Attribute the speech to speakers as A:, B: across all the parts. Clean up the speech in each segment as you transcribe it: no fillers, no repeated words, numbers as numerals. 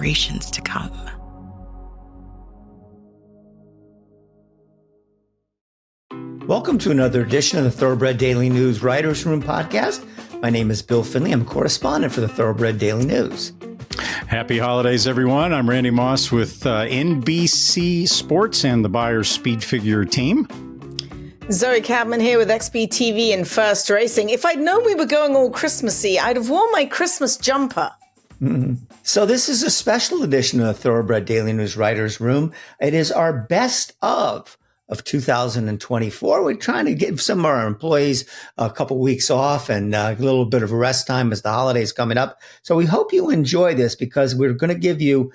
A: generations to come.
B: Welcome to another edition of the Thoroughbred Daily News Writers Room podcast. My name is Bill Finley. I'm a correspondent for the Thoroughbred Daily News.
C: Happy holidays, everyone. I'm Randy Moss with NBC Sports and the Buyers Speed Figure team.
D: Zoe Cadman here with XBTV and First Racing. If I'd known we were going all Christmassy, I'd have worn my Christmas jumper.
B: Mm-hmm. So this is a special edition of the Thoroughbred Daily News Writers Room. It is our best of 2024. We're trying to give some of our employees a couple weeks off and a little bit of rest time as the holidays coming up. So we hope you enjoy this because we're going to give you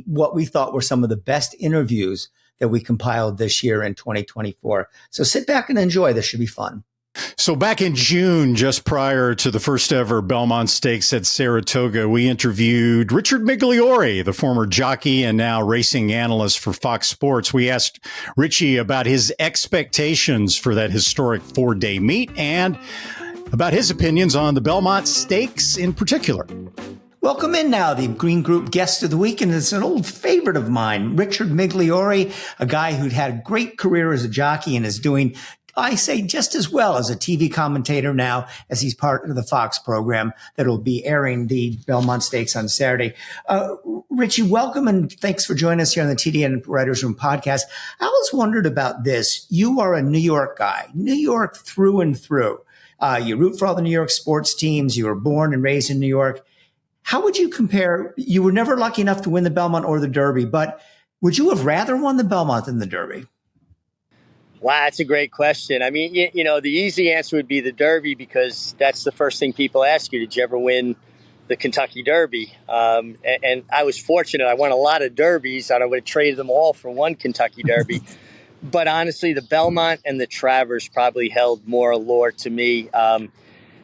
B: what we thought were some of the best interviews that we compiled this year in 2024. So sit back and enjoy. This should be fun.
C: So back in June, just prior to the first ever Belmont Stakes at Saratoga, we interviewed Richard Migliore, the former jockey and now racing analyst for Fox Sports. We asked Richie about his expectations for that historic 4-day meet and about his opinions on the Belmont Stakes in particular.
B: Welcome in now, the Green Group guest of the week, and it's an old favorite of mine, Richard Migliore, a guy who'd had a great career as a jockey and is doing, I say, just as well as a TV commentator now, as he's part of the Fox program that will be airing the Belmont Stakes on Saturday. Richie, welcome and thanks for joining us here on the TDN Writers Room podcast. I always wondered about this. You are a New York guy, New York through and through. You root for all the New York sports teams. You were born and raised in New York. How would you compare? You were never lucky enough to win the Belmont or the Derby, but would you have rather won the Belmont than the Derby?
E: Wow, that's a great question. I mean, you know, the easy answer would be the Derby because that's the first thing people ask you. Did you ever win the Kentucky Derby? And I was fortunate. I won a lot of Derbies, and I would have traded them all for one Kentucky Derby. But honestly, the Belmont and the Travers probably held more allure to me.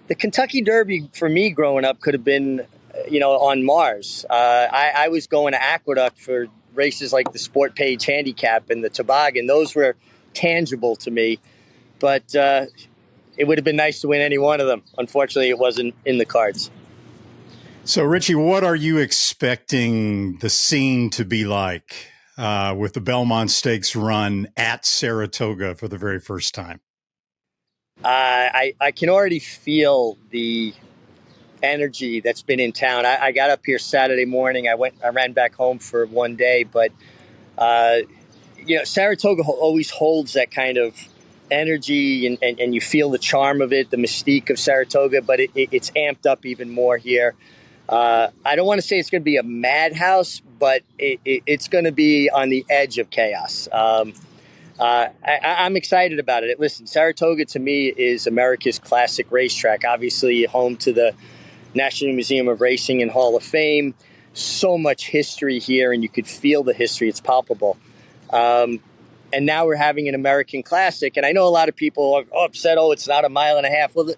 E: The Kentucky Derby, for me growing up, could have been, on Mars. I was going to Aqueduct for races like the Sport Page Handicap and the Toboggan. Those were tangible to me, but it would have been nice to win any one of them. Unfortunately, it wasn't in the cards.
C: So, Richie, what are you expecting the scene to be like with the Belmont Stakes run at Saratoga for the very first time?
E: I can already feel the energy that's been in town. I got up here Saturday morning. I ran back home for one day, but Saratoga always holds that kind of energy and you feel the charm of it, the mystique of Saratoga, but it's amped up even more here. I don't want to say it's going to be a madhouse, but it's going to be on the edge of chaos. I'm excited about it. Listen, Saratoga to me is America's classic racetrack, obviously home to the National Museum of Racing and Hall of Fame. So much history here, and you could feel the history. It's palpable. And now we're having an American Classic. And I know a lot of people are upset, it's not a mile and a half. Well,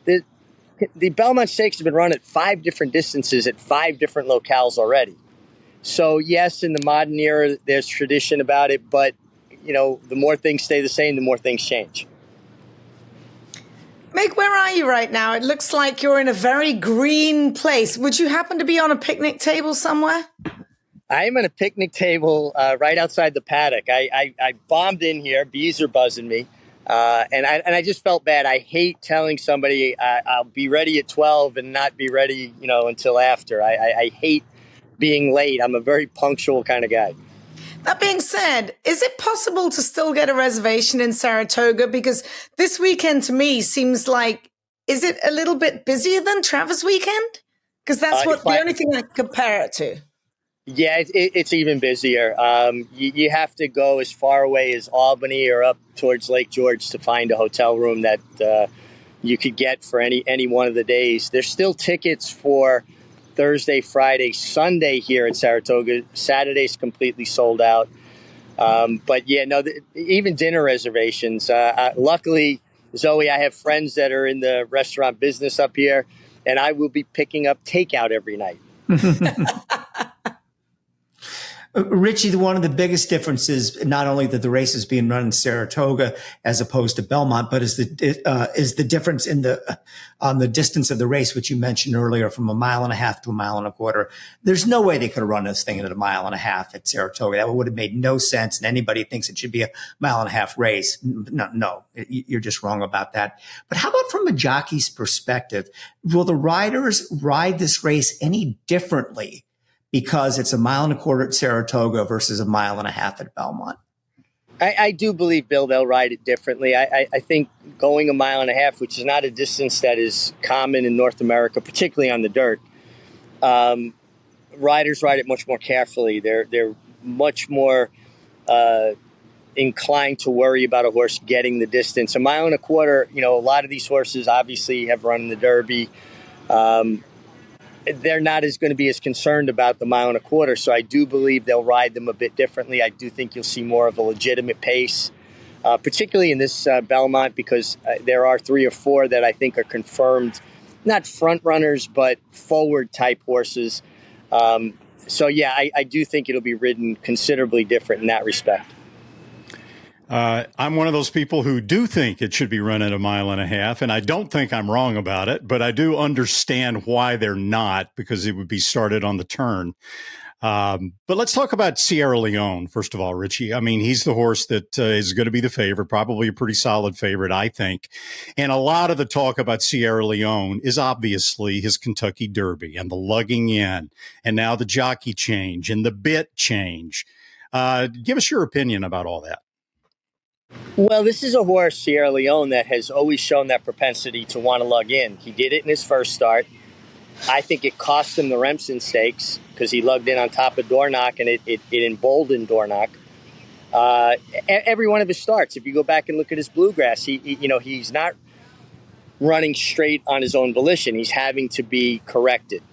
E: the Belmont Stakes have been run at 5 different distances at 5 different locales already. So, yes, in the modern era, there's tradition about it. But, the more things stay the same, the more things change.
D: Meg, where are you right now? It looks like you're in a very green place. Would you happen to be on a picnic table somewhere?
E: I am on a picnic table right outside the paddock. I bombed in here. Bees are buzzing me. And I just felt bad. I hate telling somebody I'll be ready at 12 and not be ready, until after. I hate being late. I'm a very punctual kind of guy.
D: That being said, is it possible to still get a reservation in Saratoga? Because this weekend to me seems like, is it a little bit busier than Travers weekend? Because that's the only thing I compare it to.
E: Yeah, it's even busier. You have to go as far away as Albany or up towards Lake George to find a hotel room that you could get for any one of the days. There's still tickets for Thursday, Friday, Sunday here at Saratoga. Saturday's completely sold out. But yeah, no, even dinner reservations. Luckily, Zoe, I have friends that are in the restaurant business up here, and I will be picking up takeout every night.
B: Richie, one of the biggest differences, not only that the race is being run in Saratoga as opposed to Belmont, but is the difference in the distance of the race, which you mentioned earlier, from 1.5 miles to 1.25 miles. There's no way they could have run this thing at 1.5 miles at Saratoga. That would have made no sense. And anybody thinks it should be 1.5 mile race. No, you're just wrong about that. But how about from a jockey's perspective? Will the riders ride this race any differently because it's 1.25 miles at Saratoga versus 1.5 miles at Belmont?
E: I do believe, Bill, they'll ride it differently. I think going 1.5 miles, which is not a distance that is common in North America, particularly on the dirt, riders ride it much more carefully. They're much more inclined to worry about a horse getting the distance. 1.25 miles, a lot of these horses obviously have run in the Derby. They're not going to be as concerned about the 1.25 miles. So I do believe they'll ride them a bit differently. I do think you'll see more of a legitimate pace, particularly in this Belmont, because there are 3 or 4 that I think are confirmed, not front runners, but forward type horses. I do think it'll be ridden considerably different in that respect.
C: I'm one of those people who do think it should be run at 1.5 miles, and I don't think I'm wrong about it, but I do understand why they're not, because it would be started on the turn. But let's talk about Sierra Leone, first of all, Richie. I mean, he's the horse that is going to be the favorite, probably a pretty solid favorite, I think. And a lot of the talk about Sierra Leone is obviously his Kentucky Derby and the lugging in, and now the jockey change and the bit change. Give us your opinion about all that.
E: Well, this is a horse, Sierra Leone, that has always shown that propensity to want to lug in. He did it in his first start. I think it cost him the Remsen Stakes because he lugged in on top of Dornoch, and it emboldened Dornoch. Every one of his starts, if you go back and look at his Bluegrass, he's not running straight on his own volition. He's having to be corrected.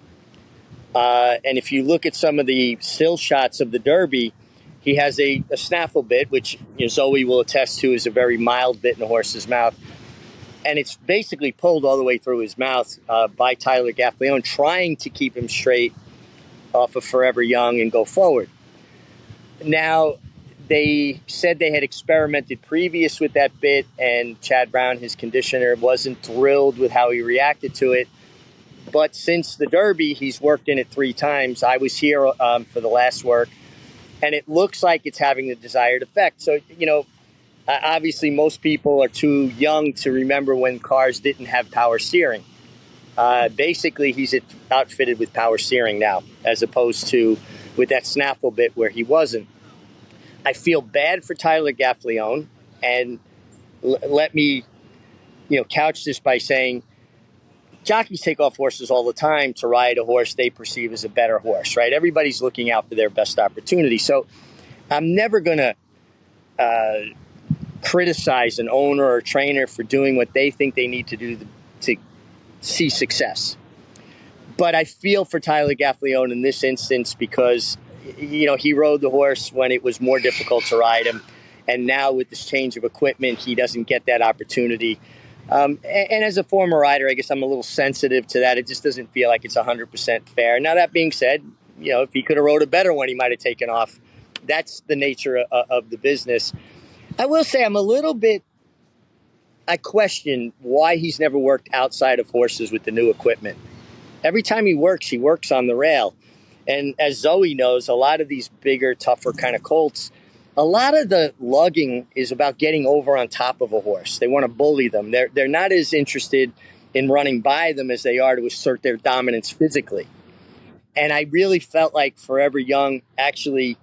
E: And if you look at some of the still shots of the Derby, he has a snaffle bit, which Zoe will attest to is a very mild bit in a horse's mouth. And it's basically pulled all the way through his mouth by Tyler Gaffalione, trying to keep him straight off of Forever Young and go forward. Now, they said they had experimented previous with that bit, and Chad Brown, his conditioner, wasn't thrilled with how he reacted to it. But since the Derby, he's worked in it 3 times. I was here for the last work. And it looks like it's having the desired effect. So, obviously most people are too young to remember when cars didn't have power steering. Basically, he's outfitted with power steering now, as opposed to with that snaffle bit where he wasn't. I feel bad for Tyler Gaffalione, and let me, couch this by saying jockeys take off horses all the time to ride a horse they perceive as a better horse, right? Everybody's looking out for their best opportunity. So I'm never going to criticize an owner or trainer for doing what they think they need to do to see success. But I feel for Tyler Gaffalione in this instance because, he rode the horse when it was more difficult to ride him. And now with this change of equipment, he doesn't get that opportunity. And as a former rider, I guess I'm a little sensitive to that. It just doesn't feel like it's 100% fair. Now, that being said, if he could have rode a better one, he might have taken off. That's the nature of the business. I will say I question why he's never worked outside of horses with the new equipment. Every time he works on the rail. And as Zoe knows, a lot of these bigger, tougher kind of colts, a lot of the lugging is about getting over on top of a horse. They want to bully them. They're not as interested in running by them as they are to assert their dominance physically. And I really felt like Forever Young actually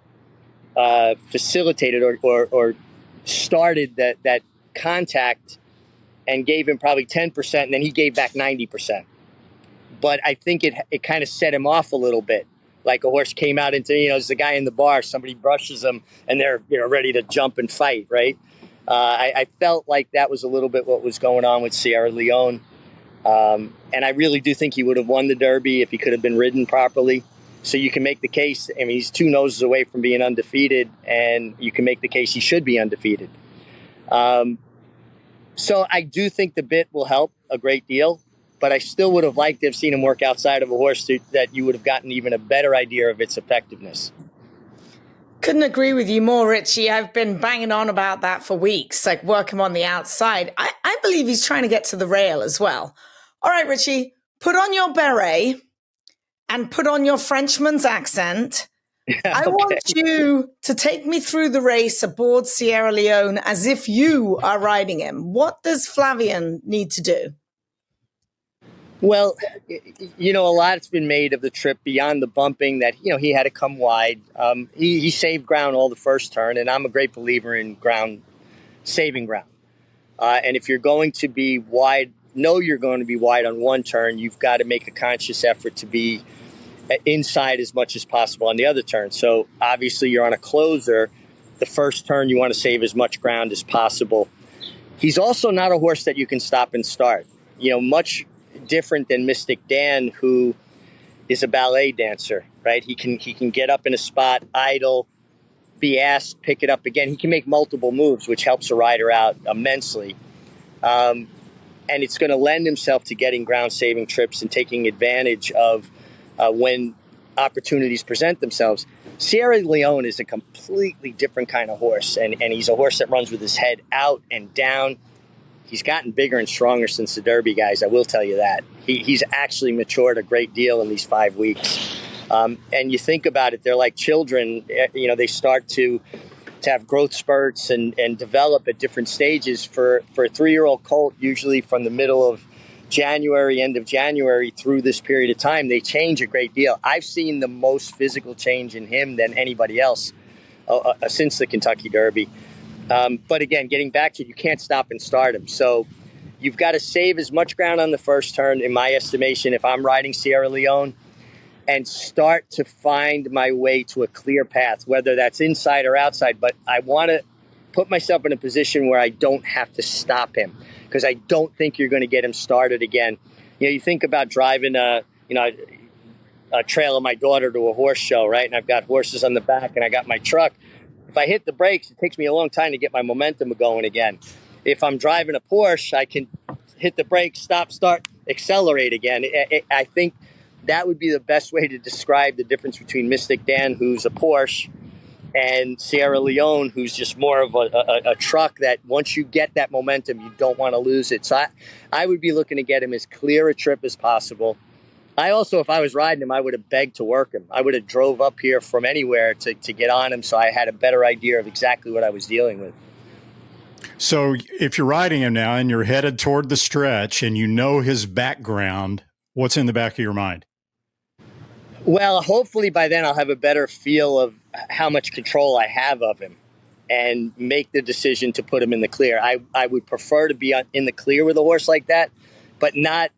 E: facilitated or started that contact and gave him probably 10%, and then he gave back 90%. But I think it kind of set him off a little bit. Like a horse came out into, there's a guy in the bar, somebody brushes them, and they're, ready to jump and fight, right? I felt like that was a little bit what was going on with Sierra Leone. And I really do think he would have won the Derby if he could have been ridden properly. So you can make the case, he's 2 noses away from being undefeated, and you can make the case he should be undefeated. So I do think the bit will help a great deal. But I still would have liked to have seen him work outside of a horse that you would have gotten even a better idea of its effectiveness.
D: Couldn't agree with you more, Richie. I've been banging on about that for weeks, like work him on the outside. I believe he's trying to get to the rail as well. All right, Richie, put on your beret and put on your Frenchman's accent. I want you to take me through the race aboard Sierra Leone as if you are riding him. What does Flavien need to do?
E: Well, a lot's been made of the trip beyond the bumping that, he had to come wide. He saved ground all the first turn, and I'm a great believer in saving ground. And if you're going to be wide, you're going to be wide on one turn, you've got to make a conscious effort to be inside as much as possible on the other turn. So obviously you're on a closer. The first turn, you want to save as much ground as possible. He's also not a horse that you can stop and start. Much different than Mystic Dan, who is a ballet dancer, right? He can get up in a spot, idle, be asked, pick it up again. He can make multiple moves, which helps a rider out immensely. And it's going to lend himself to getting ground-saving trips and taking advantage of when opportunities present themselves. Sierra Leone is a completely different kind of horse, and he's a horse that runs with his head out and down. He's gotten bigger and stronger since the Derby, guys. I will tell you that. He's actually matured a great deal in these 5 weeks. And you think about it, they're like children. They start to have growth spurts and develop at different stages. For a 3-year-old colt, usually from the middle of January, end of January through this period of time, they change a great deal. I've seen the most physical change in him than anybody else since the Kentucky Derby. But again, getting back to it, you can't stop and start him. So you've got to save as much ground on the first turn, in my estimation, if I'm riding Sierra Leone, and start to find my way to a clear path, whether that's inside or outside. But I want to put myself in a position where I don't have to stop him, because I don't think you're going to get him started again. You think about driving a trail of my daughter to a horse show, right? And I've got horses on the back and I got my truck. If I hit the brakes, it takes me a long time to get my momentum going again. If I'm driving a Porsche, I can hit the brakes, stop, start, accelerate again. I think that would be the best way to describe the difference between Mystic Dan, who's a Porsche, and Sierra Leone, who's just more of a truck that once you get that momentum, you don't want to lose it. So I would be looking to get him as clear a trip as possible. I also, if I was riding him, I would have begged to work him. I would have drove up here from anywhere to get on him, so I had a better idea of exactly what I was dealing with.
C: So if you're riding him now and you're headed toward the stretch and you know his background, what's in the back of your mind?
E: Well, hopefully by then I'll have a better feel of how much control I have of him and make the decision to put him in the clear. I would prefer to be in the clear with a horse like that, but not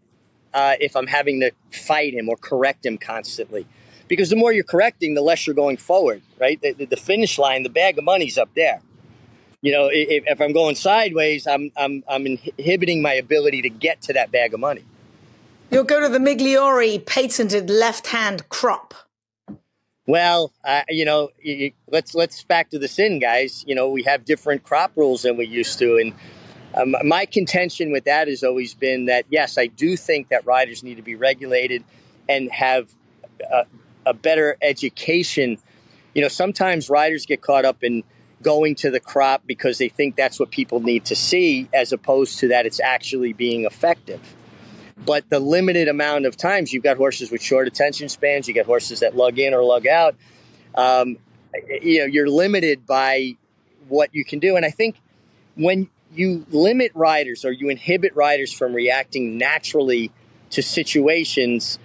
E: if I'm having to fight him or correct him constantly. Because the more you're correcting, the less you're going forward, right? The finish line, the bag of money's up there. If I'm going sideways, I'm inhibiting my ability to get to that bag of money.
D: You'll go to the Migliori patented left-hand crop.
E: Well, let's factor this in, guys. We have different crop rules than we used to. And my contention with that has always been that, yes, I do think that riders need to be regulated and have a better education. Sometimes riders get caught up in going to the crop because they think that's what people need to see, as opposed to that it's actually being effective. But the limited amount of times, you've got horses with short attention spans, you got horses that lug in or lug out. You're limited by what you can do. And I think when you limit riders or you inhibit riders from reacting naturally to situations,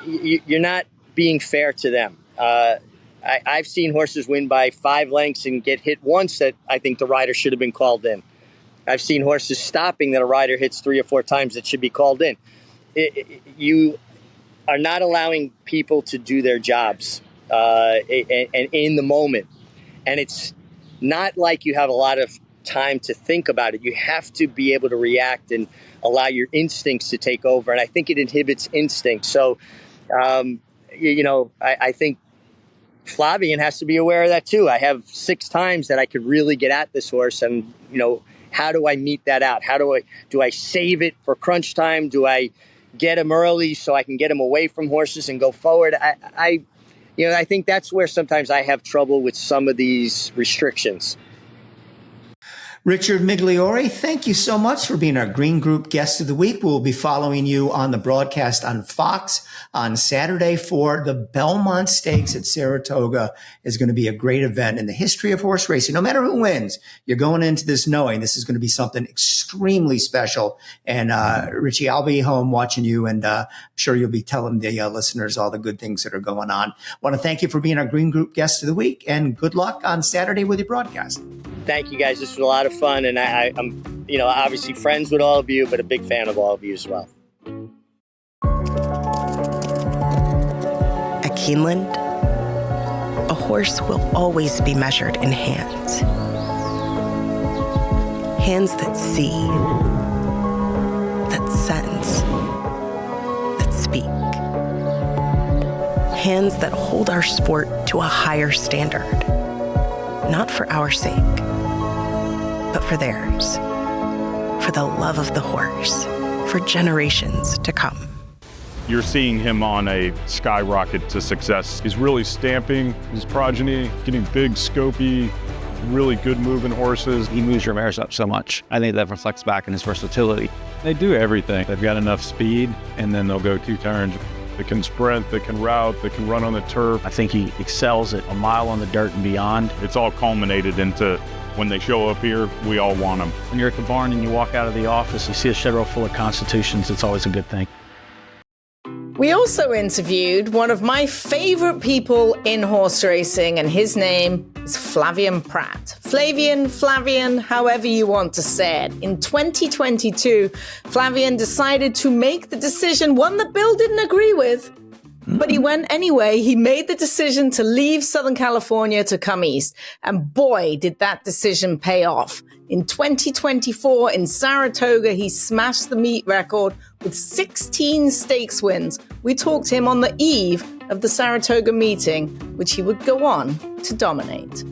E: you're not being fair to them. I've seen horses win by 5 lengths and get hit once that I think the rider should have been called in. I've seen horses stopping that a rider hits 3 or 4 times that should be called in. You are not allowing people to do their jobs and in the moment. And it's not like you have a lot of time to think about it. You have to be able to react and allow your instincts to take over. And I think it inhibits instinct. So, I think Flavien has to be aware of that too. I have 6 times that I could really get at this horse, and how do I meet that out? Do I save it for crunch time? Do I get him early so I can get him away from horses and go forward? I think that's where sometimes I have trouble with some of these restrictions.
B: Richard Migliore, thank you so much for being our Green Group Guest of the Week. We'll be following you on the broadcast on Fox on Saturday for the Belmont Stakes at Saratoga. Is going to be a great event in the history of horse racing. No matter who wins, you're going into this knowing this is going to be something extremely special. And Richie, I'll be home watching you, and I'm sure you'll be telling the listeners all the good things that are going on. I want to thank you for being our Green Group Guest of the Week, and good luck on Saturday with your broadcast.
E: Thank you, guys. This was a lot of fun, and I'm, obviously friends with all of you, but a big fan of all of you as well.
A: At Keeneland, a horse will always be measured in hands. Hands that see, that sense, that speak. Hands that hold our sport to a higher standard. Not for our sake, but for theirs. For the love of the horse, for generations to come.
F: You're seeing him on a skyrocket to success. He's really stamping his progeny, getting big, scopy, really good moving horses.
G: He moves your mares up so much. I think that reflects back in his versatility.
F: They do everything. They've got enough speed, and then they'll go 2 turns. They can sprint, they can route, they can run on the turf.
G: I think he excels at a mile on the dirt and beyond.
F: It's all culminated into when they show up here, we all want them.
G: When you're at the barn and you walk out of the office, you see a shed row full of constitutions, it's always a good thing.
D: We also interviewed one of my favorite people in horse racing, and his name is Flavien Prat. Flavian, however you want to say it. In 2022, Flavien decided to make the decision, one that Bill didn't agree with, but he went anyway. He made the decision to leave Southern California to come east. And boy, did that decision pay off. In 2024, in Saratoga, he smashed the meet record with 16 stakes wins. We talked to him on the eve of the Saratoga meeting, which he would go on to dominate.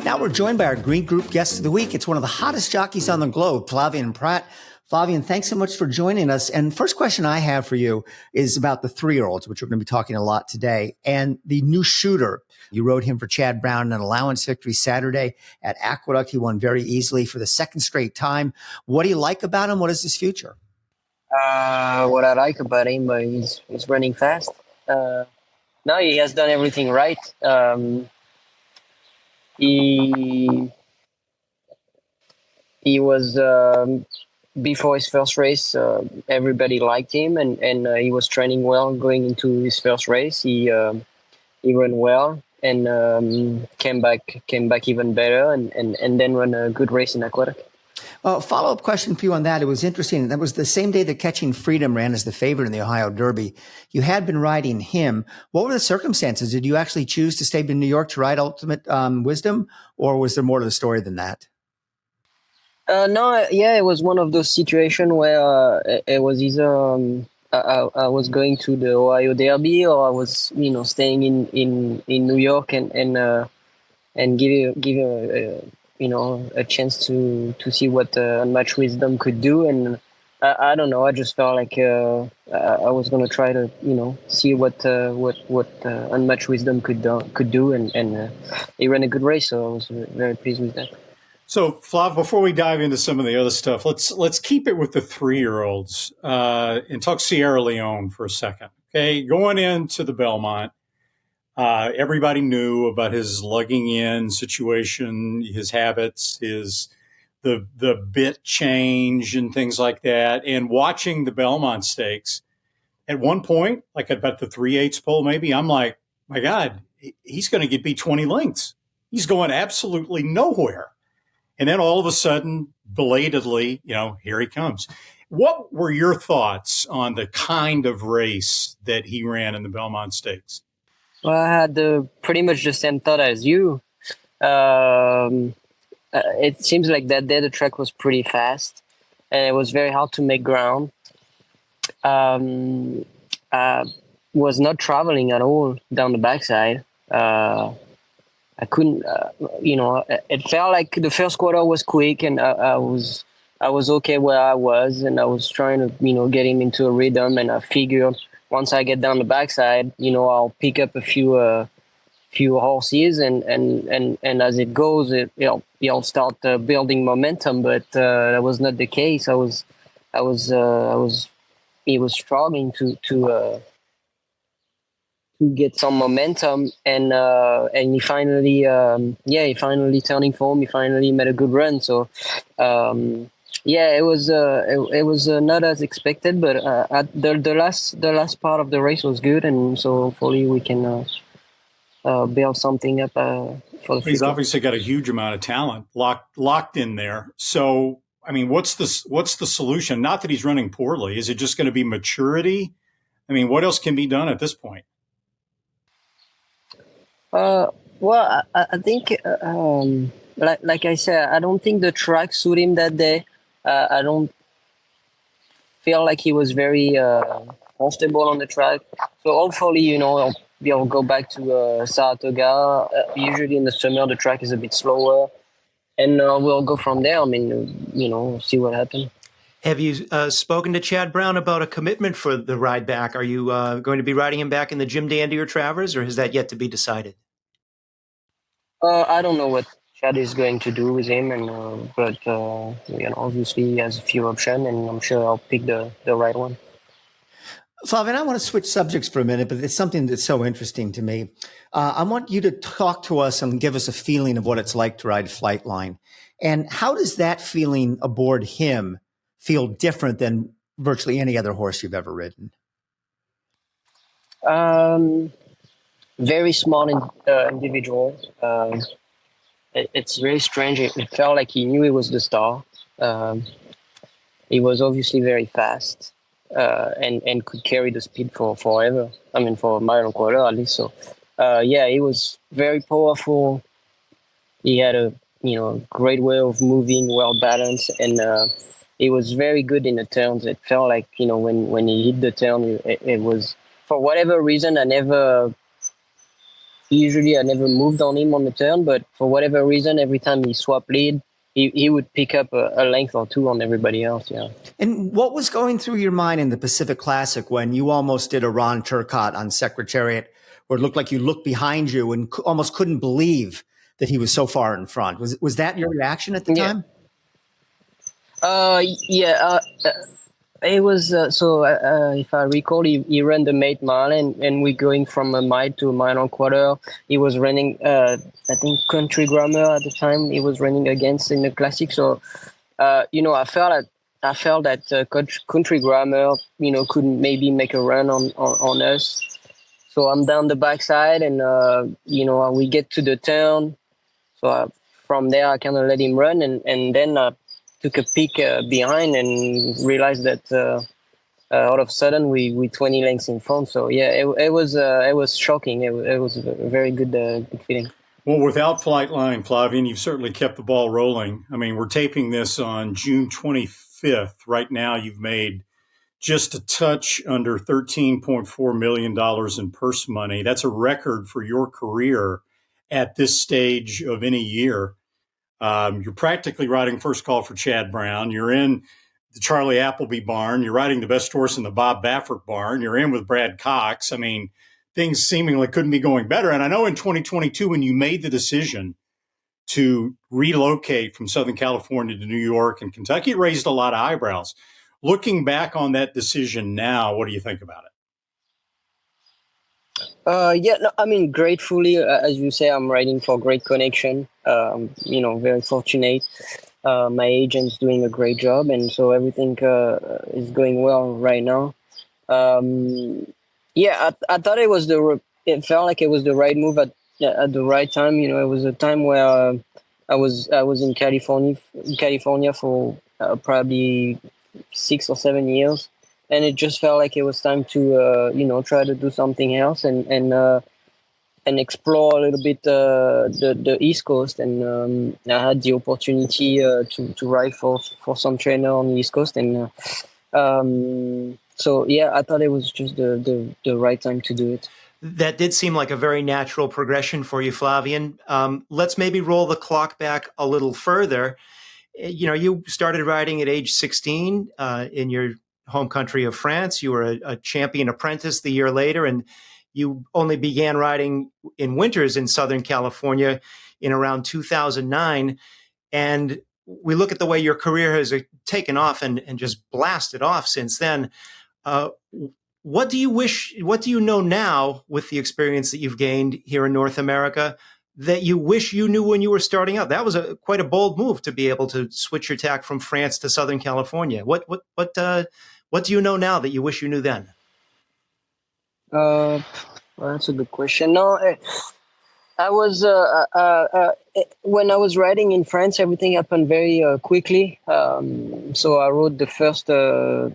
B: Now we're joined by our Green Group Guest of the Week. It's one of the hottest jockeys on the globe, Flavien Prat. Flavien, thanks so much for joining us. And first question I have for you is about the 3-year-olds, which we're going to be talking a lot today, and the new shooter. You rode him for Chad Brown in an allowance victory Saturday at Aqueduct. He won very easily for the second straight time. What do you like about him? What is his future?
H: What I like about him, he's running fast. No, he has done everything right. He was before his first race. Everybody liked him, and he was training well going into his first race. He ran well and came back even better, and then ran a good race in Aqueduct.
B: Follow-up question for you on that. It was interesting. That was the same day that Catching Freedom ran as the favorite in the Ohio Derby. You had been riding him. What were the circumstances? Did you actually choose to stay in New York to ride Ultimate Wisdom, or was there more to the story than that?
H: No, yeah, it was one of those situations where it was either I was going to the Ohio Derby, or I was staying in New York and give a chance to see what Unmatched Wisdom could do. And I don't know, I just felt like I was going to try to see what Unmatched Wisdom could do, and he ran a good race, so I was very pleased with that.
C: So, Flav, before we dive into some of the other stuff, let's keep it with the 3-year-olds and talk Sierra Leone for a second. Okay, going into the Belmont, everybody knew about his lugging in situation, his habits, the bit change and things like that. And watching the Belmont Stakes, at one point, like at about the 3/8 pole, maybe I'm like, my God, he's going to be 20 lengths. He's going absolutely nowhere. And then all of a sudden, belatedly, here he comes. What were your thoughts on the kind of race that he ran in the Belmont Stakes?
H: Well, I had pretty much the same thought as you. It seems like that day the track was pretty fast, and it was very hard to make ground. I was not traveling at all down the backside. I couldn't, it felt like the first quarter was quick, and I was okay where I was, and I was trying to, get him into a rhythm, and I figured once I get down the backside, I'll pick up a few horses, and as it goes, you'll start building momentum. But that was not the case. He was struggling to get some momentum, and he finally turning form. He finally made a good run. So it was not as expected, but at the last part of the race was good, and so hopefully we can build something up for the future.
C: He's obviously got a huge amount of talent locked in there. So, I mean, what's the solution? Not that he's running poorly. Is it just going to be maturity? I mean, what else can be done at this point?
H: Well, I think, like I said, I don't think the track suited him that day. I don't feel like he was very comfortable on the track. So hopefully, he'll go back to Saratoga. Usually in the summer, the track is a bit slower, and we'll go from there. I mean, see what happens.
I: Have you spoken to Chad Brown about a commitment for the ride back? Are you going to be riding him back in the Jim Dandy or Travers, or has that yet to be decided?
H: I don't know what Chad is going to do with him, and but obviously he has a few options, and I'm sure I'll pick the right one.
B: Flavien, I want to switch subjects for a minute, but it's something that's so interesting to me. I want you to talk to us and give us a feeling of what it's like to ride Flightline. And how does that feeling aboard him feel different than virtually any other horse you've ever ridden?
H: Very small individual. It's very strange. It felt like he knew he was the star. He was obviously very fast. And could carry the speed for forever. I mean, for a mile and a quarter at least. So, he was very powerful. He had a great way of moving, well balanced, and he was very good in the turns. It felt like when he hit the turn, it was, for whatever reason, I never moved on him on the turn, but for whatever reason, every time he swapped lead, he would pick up a length or two on everybody else, yeah.
B: And what was going through your mind in the Pacific Classic when you almost did a Ron Turcotte on Secretariat, where it looked like you looked behind you and almost couldn't believe that he was so far in front? Was that your reaction at the time? It was, if I recall, he ran the 8 mile, and we're going from a mile to a mile and a quarter. He was running, I think, Country Grammar at the time he was running against in the Classic. So, I felt that Country Grammar, could maybe make a run on us. So I'm down the backside, and, we get to the turn. So from there, I kind of let him run, and then took a peek behind and realized that all of a sudden we 20 lengths in front. So it was shocking. It was a very good feeling.
C: Well, without Flightline, Flavien, you've certainly kept the ball rolling. I mean, we're taping this on June 25th. Right now, you've made just a touch under $13.4 million in purse money. That's a record for your career at this stage of any year. You're practically riding First Call for Chad Brown. You're in the Charlie Appleby barn. You're riding the best horse in the Bob Baffert barn. You're in with Brad Cox. I mean, things seemingly couldn't be going better. And I know in 2022, when you made the decision to relocate from Southern California to New York and Kentucky, it raised a lot of eyebrows. Looking back on that decision now, what do you think about it?
H: Gratefully, as you say, I'm riding for great connection. Very fortunate. My agent's doing a great job, and so everything is going well right now. I thought it felt like it was the right move at the right time. It was a time where I was in California for probably 6 or 7 years. And it just felt like it was time to, try to do something else and explore a little bit the East Coast. And I had the opportunity to ride for some trainer on the East Coast. And I thought it was just the right time to do it.
I: That did seem like a very natural progression for you, Flavien. Let's maybe roll the clock back a little further. You started riding at age 16 in your home country of France. You were a champion apprentice the year later, and you only began riding in winters in Southern California in around 2009. And we look at the way your career has taken off and just blasted off since then. What do you know now with the experience that you've gained here in North America that you wish you knew when you were starting out? That was quite a bold move to be able to switch your tack from France to Southern California. What do you know now that you wish you knew then?
H: Well, that's a good question. No, I was when I was riding in France, everything happened very quickly. So I rode the first, I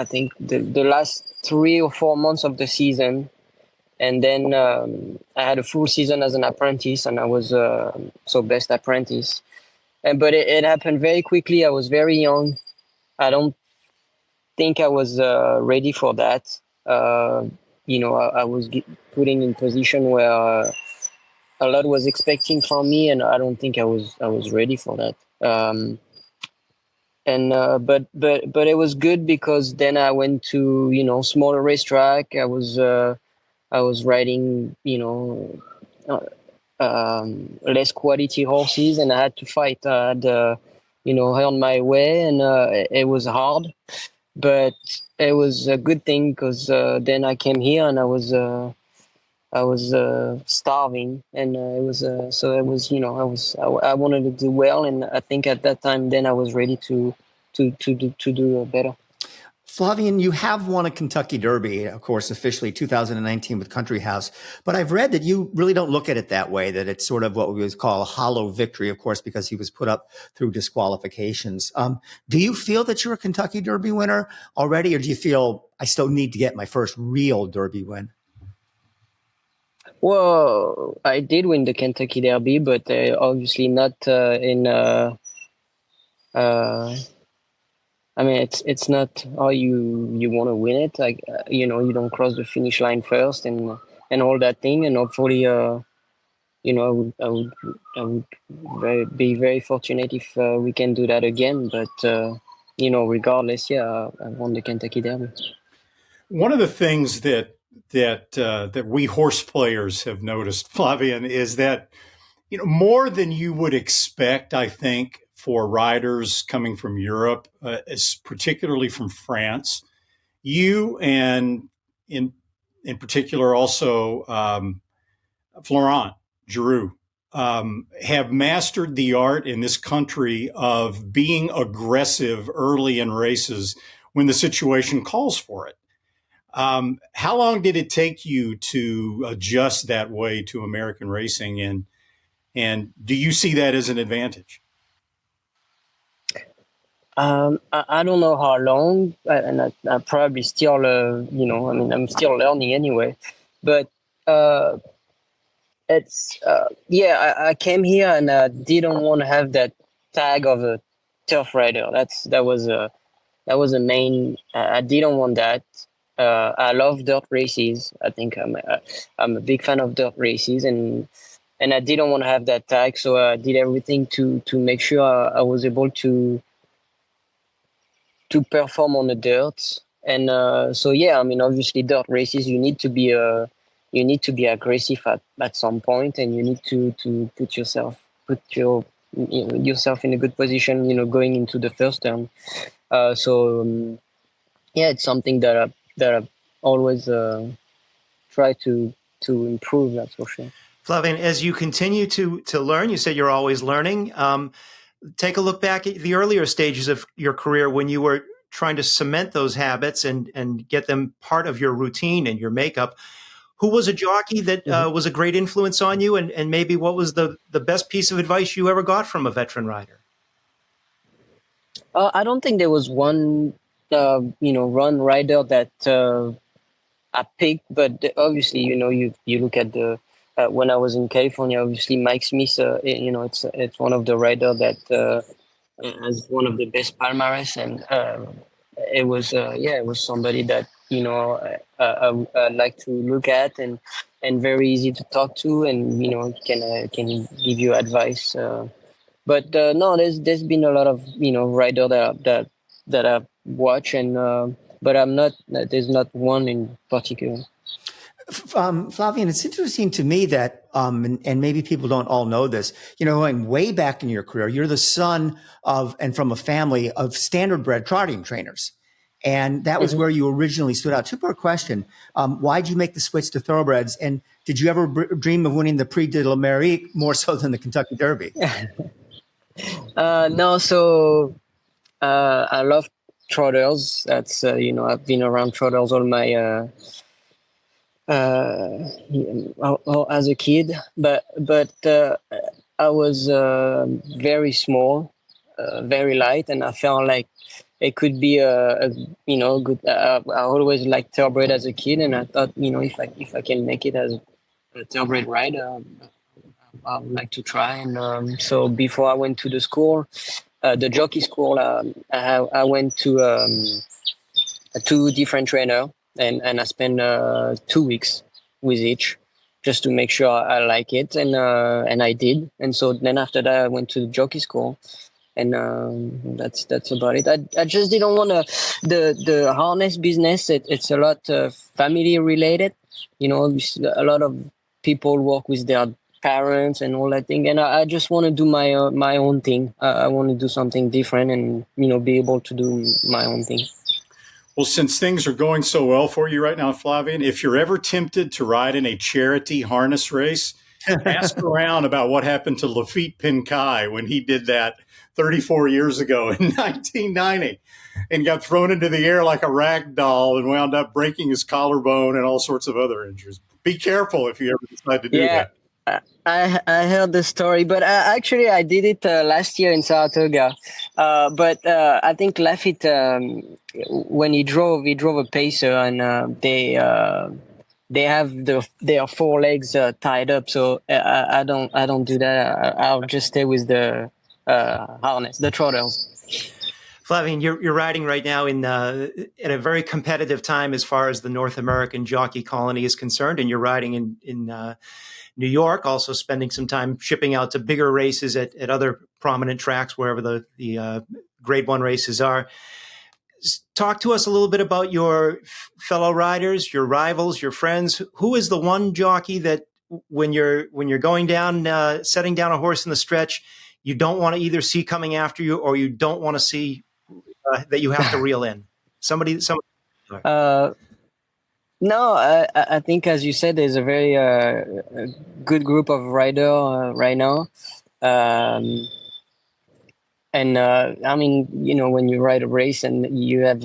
H: think, the last 3 or 4 months of the season, and then I had a full season as an apprentice, and I was best apprentice. But it happened very quickly. I was very young. I don't think I was ready for that. I was putting in position where a lot was expecting from me, and I don't think I was ready for that. But it was good because then I went to smaller racetrack. I was riding less quality horses, and I had to fight. I had earn my way, and it was hard. But it was a good thing because then I came here and I was starving, and I wanted to do well, and I think at that time then I was ready to do better.
B: Flavien, you have won a Kentucky Derby, of course, officially 2019 with Country House, but I've read that you really don't look at it that way, that it's sort of what we would call a hollow victory, of course, because he was put up through disqualifications. Do you feel that you're a Kentucky Derby winner already, or do you feel I still need to get my first real Derby win?
H: Well, I did win the Kentucky Derby, but obviously not I mean, it's not how you want to win it. Like you don't cross the finish line first and all that thing. And hopefully, I would be very fortunate if we can do that again. But regardless, I won the Kentucky Derby.
C: One of the things that we horse players have noticed, Flavien, is that more than you would expect, I think, for riders coming from Europe, particularly from France, you and in particular also Florent Giroux have mastered the art in this country of being aggressive early in races when the situation calls for it. How long did it take you to adjust that way to American racing, and do you see that as an advantage?
H: I don't know how long, and I probably still, I'm still learning anyway. But it's I came here and I didn't want to have that tag of a turf rider. That was a main. I didn't want that. I love dirt races. I think I'm a big fan of dirt races, and I didn't want to have that tag. So I did everything to make sure I was able to perform on the dirt. And obviously dirt races, you need to be aggressive at some point, and you need to put yourself in a good position, going into the first turn. It's something that I always try to improve, that's for sure.
I: Flavien, as you continue to learn, you said you're always learning. Take a look back at the earlier stages of your career when you were trying to cement those habits and get them part of your routine and your makeup. Who was a jockey that was a great influence on you, and maybe what was the best piece of advice you ever got from a veteran rider?
H: I don't think there was one, run rider that I picked, but obviously, you look at the when I was in California, obviously Mike Smith, it's one of the riders that has one of the best palmarès, and it was somebody that I like to look at and very easy to talk to, and can give you advice. But no, there's been a lot of rider that that I watch, and but I'm not. There's not one in particular.
B: Flavien, it's interesting to me that, and maybe people don't all know this, and way back in your career, you're the son of, and from a family of standardbred trotting trainers. And that was where you originally stood out. Two-part question. Why'd you make the switch to thoroughbreds? And did you ever dream of winning the Prix de l'Amérique more so than the Kentucky Derby?
H: No, so I love trotters. That's, I've been around trotters all my, as a kid, but I was very small, very light, and I felt like it could be a good. I always liked thoroughbred as a kid, and I thought, if I can make it as a thoroughbred rider, I would like to try. And so before I went to the school, the jockey school, I went to 2 different trainers. And I spent 2 weeks with each just to make sure I like it. And I did. And so then after that, I went to the jockey school. And that's about it. I just didn't want the harness business. It's a lot family related. A lot of people work with their parents and all that thing. And I just want to do my own thing. I want to do something different and, be able to do my own thing.
C: Well, since things are going so well for you right now, Flavien, if you're ever tempted to ride in a charity harness race, ask around about what happened to Lafitte Pincay when he did that 34 years ago in 1990 and got thrown into the air like a rag doll and wound up breaking his collarbone and all sorts of other injuries. Be careful if you ever decide to do that.
H: I heard the story, but actually I did it last year in Saratoga. But I think Lafitte, when he drove a pacer, and they have their 4 legs tied up. So I don't do that. I'll just stay with the harness, the trotters.
I: Flavien, you're riding right now at a very competitive time as far as the North American jockey colony is concerned, and you're riding in New York, also spending some time shipping out to bigger races at other prominent tracks, wherever the Grade 1 races are. Talk to us a little bit about your fellow riders, your rivals, your friends. Who is the one jockey that when you're going down, setting down a horse in the stretch, you don't want to either see coming after you, or you don't want to see that you have to reel in? Somebody.
H: No, I think, as you said, there's a very good group of riders right now. And when you ride a race and you have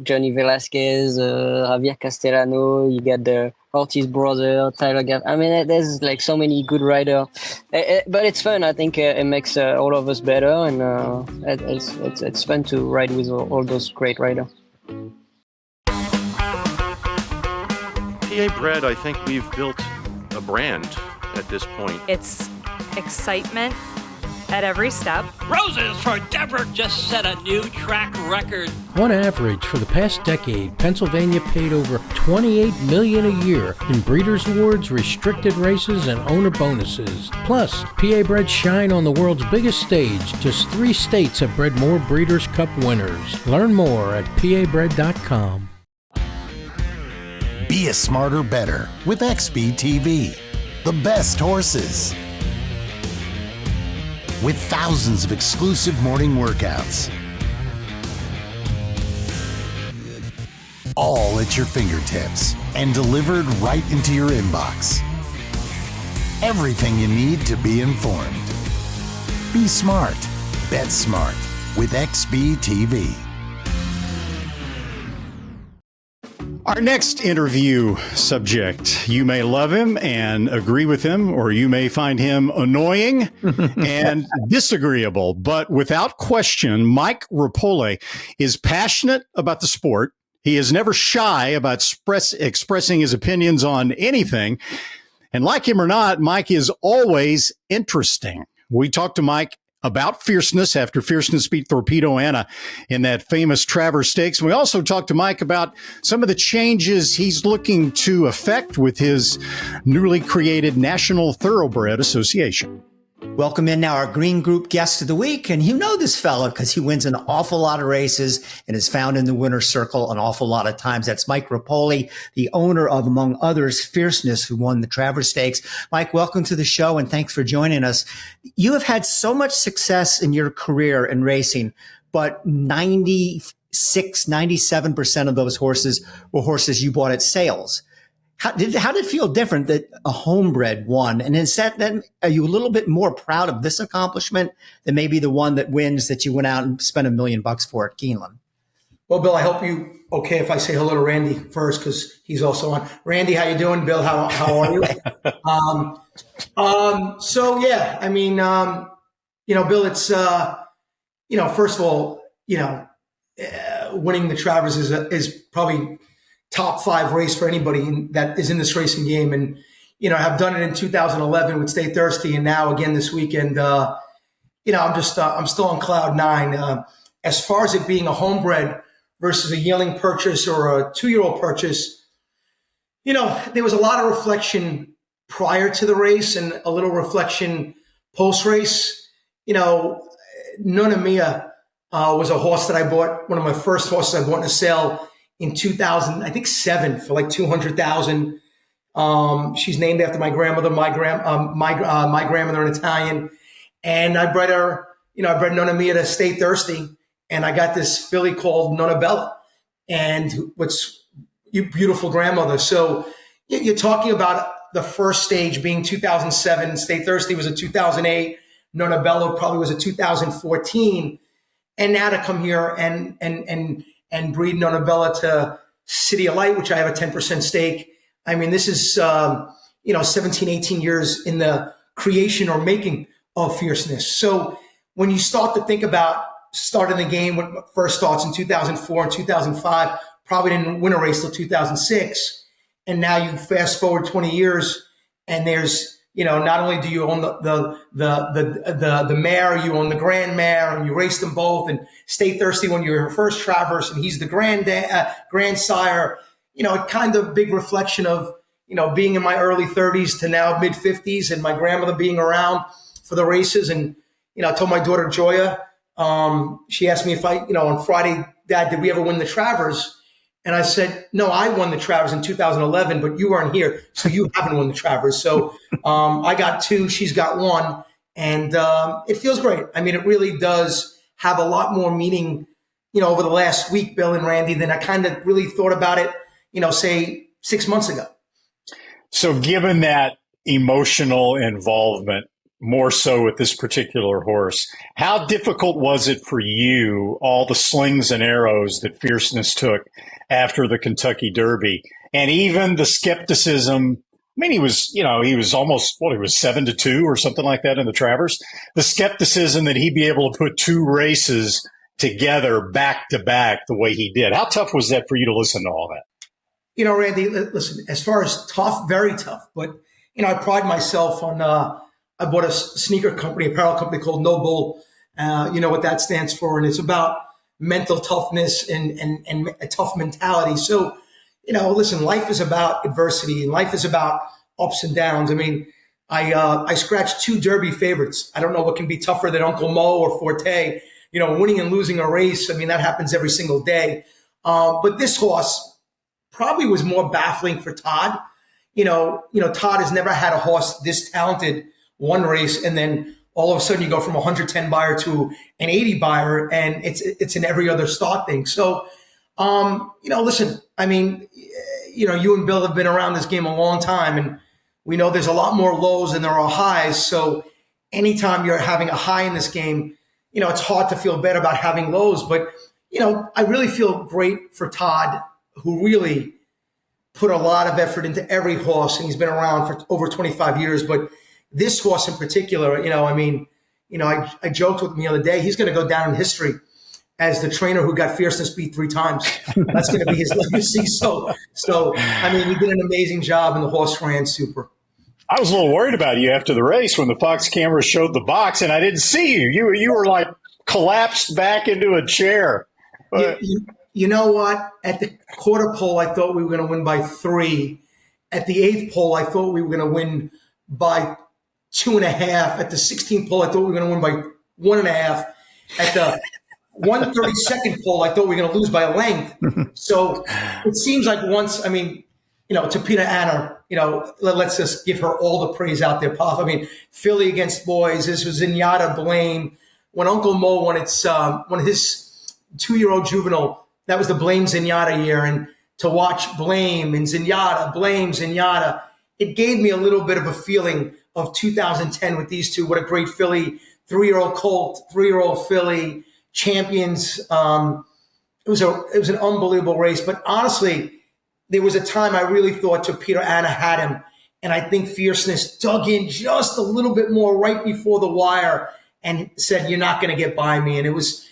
H: Johnny Velasquez, Javier Castellano, you got the Ortiz brother, Tyler Gaff. There's like so many good riders. But it's fun. I think it makes all of us better, and it's fun to ride with all those great riders.
J: PA Bred, I think we've built a brand at this point.
K: It's excitement at every step.
L: Roses for Deborah just set a new track record.
M: On average, for the past decade, Pennsylvania paid over $28 million a year in Breeders' Awards, restricted races, and owner bonuses. Plus, PA Bred shine on the world's biggest stage. Just 3 states have bred more Breeders' Cup winners. Learn more at pabred.com.
N: Be a smarter, better with XB TV. The best horses. With thousands of exclusive morning workouts. All at your fingertips and delivered right into your inbox. Everything you need to be informed. Be smart. Bet smart with XB TV.
C: Our next interview subject, you may love him and agree with him, or you may find him annoying and disagreeable. But without question, Mike Repole is passionate about the sport. He is never shy about expressing his opinions on anything. And like him or not, Mike is always interesting. We talked to Mike about Fierceness after Fierceness beat Torpedo Anna in that famous Travers Stakes. And we also talked to Mike about some of the changes he's looking to effect with his newly created National Thoroughbred Association.
B: Welcome in now our Green Group guest of the week. And you know this fella because he wins an awful lot of races and is found in the winner's circle an awful lot of times. That's Mike Repole, the owner of, among others, Fierceness, who won the Travers Stakes. Mike, welcome to the show and thanks for joining us. You have had so much success in your career in racing, but 97% of those horses were horses you bought at sales. How did it feel different that a homebred won? And then are you a little bit more proud of this accomplishment than maybe the one that wins that you went out and spent $1 million for at Keeneland?
O: Well, Bill, I hope you okay if I say hello to Randy first because he's also on. Randy, how you doing? Bill, how are you? So yeah, I mean, Bill, it's first of all, winning the Travers is probably top 5 race for anybody that is in this racing game. And, I've done it in 2011 with Stay Thirsty and now again this weekend. I'm still on cloud 9. As far as it being a homebred versus a yearling purchase or a 2-year-old purchase, there was a lot of reflection prior to the race and a little reflection post-race. Nona Mia was a horse that I bought, one of my first horses I bought in a sale in 2007 for like $200,000. She's named after my grandmother, my grandmother in Italian. And I bred her, I bred Nona Mia to Stay Thirsty. And I got this filly called Nona Bella, and what's beautiful grandmother. So you're talking about the first stage being 2007. Stay Thirsty was a 2008. Nona Bella probably was a 2014. And now to come here and breed Nona Bella to City of Light, which I have a 10% stake. I mean, this is, 17, 18 years in the creation or making of Fierceness. So when you start to think about starting the game, when it first starts in 2004 and 2005, probably didn't win a race till 2006. And now you fast forward 20 years and there's, not only do you own the mare, you own the grand mare, and you race them both. And Stay Thirsty when you're your first Travers, and he's the grandsire. A kind of big reflection of being in my early 30s to now mid 50s, and my grandmother being around for the races. And I told my daughter Joya, she asked me if on Friday, Dad, did we ever win the Travers? And I said, no, I won the Travers in 2011, but you weren't here, so you haven't won the Travers. So I got 2, she's got 1, and it feels great. I mean, it really does have a lot more meaning, over the last week, Bill and Randy, than I kind of really thought about it, say 6 months ago.
C: So given that emotional involvement, more so with this particular horse, how difficult was it for you, all the slings and arrows that Fierceness took after the Kentucky Derby, and even the skepticism? I mean, he was almost, he was 7-2 or something like that in the Travers. The skepticism that he'd be able to put 2 races together back to back the way he did. How tough was that for you to listen to all that?
O: Randy, listen, as far as tough, very tough, but, I pride myself on, I bought a sneaker company, apparel company called No Bull. You know what that stands for. And it's about mental toughness and a tough mentality. So, listen, life is about adversity and life is about ups and downs. I mean, I scratched 2 Derby favorites. I don't know what can be tougher than Uncle Mo or Forte, winning and losing a race. I mean, that happens every single day. But this horse probably was more baffling for Todd. Todd has never had a horse this talented one race, and then all of a sudden you go from 110 buyer to an 80 buyer, and it's an every other start thing. So, listen, I mean, you and Bill have been around this game a long time, and we know there's a lot more lows than there are highs. So anytime you're having a high in this game, it's hard to feel bad about having lows. But, I really feel great for Todd, who really put a lot of effort into every horse, and he's been around for over 25 years. But this horse in particular, I joked with him the other day, he's going to go down in history as the trainer who got Fierceness beat 3 times. That's going to be his legacy. So, I mean, he did an amazing job, and the horse ran super.
C: I was a little worried about you after the race when the Fox camera showed the box, and I didn't see you. You were like collapsed back into a chair.
O: You know what? At the quarter pole, I thought we were going to win by 3. At the 8th pole, I thought we were going to win by 2.5. At the 16th pole, I thought we were going to win by 1.5. At the 132nd pole, I thought we were going to lose by a length. So it seems like once, I mean, to Peter Anna, let's just give her all the praise out there possible. I mean, Philly against boys. This was Zenyatta Blame. When Uncle Mo won his 2-year-old juvenile, that was the Blame Zenyatta year. And to watch Blame and Zenyatta, Blame Zenyatta, it gave me a little bit of a feeling of 2010 with these two. What a great Philly, 3-year-old colt, 3-year-old Philly champions. It was an unbelievable race. But honestly, there was a time I really thought Peter Anna had him. And I think Fierceness dug in just a little bit more right before the wire and said, you're not going to get by me. And it was,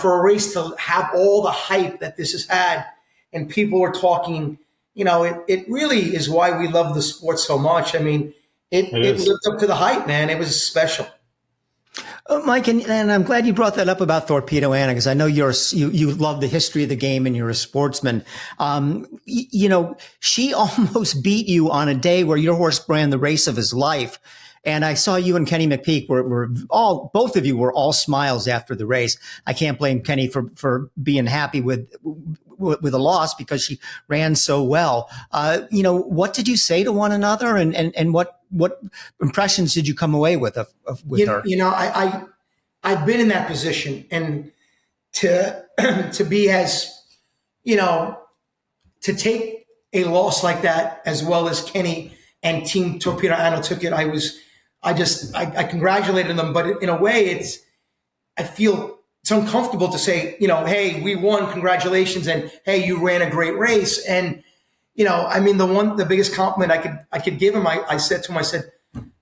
O: for a race to have all the hype that this has had and people were talking, it really is why we love the sport so much. I mean, it lived up to the hype, man. It was special.
B: Mike, and I'm glad you brought that up about Torpedo Anna, because I know you love the history of the game and you're a sportsman. She almost beat you on a day where your horse ran the race of his life. And I saw you and Kenny McPeak both of you were all smiles after the race. I can't blame Kenny for being happy with a loss because she ran so well. What did you say to one another, and what impressions did you come away with her?
O: I've been in that position, and to be as, to take a loss like that as well as Kenny and Team Torpedo Anna took it. I congratulated them, but in a way I feel it's uncomfortable to say, hey, we won, congratulations. And hey, you ran a great race. And, the biggest compliment I could give him, I said to him,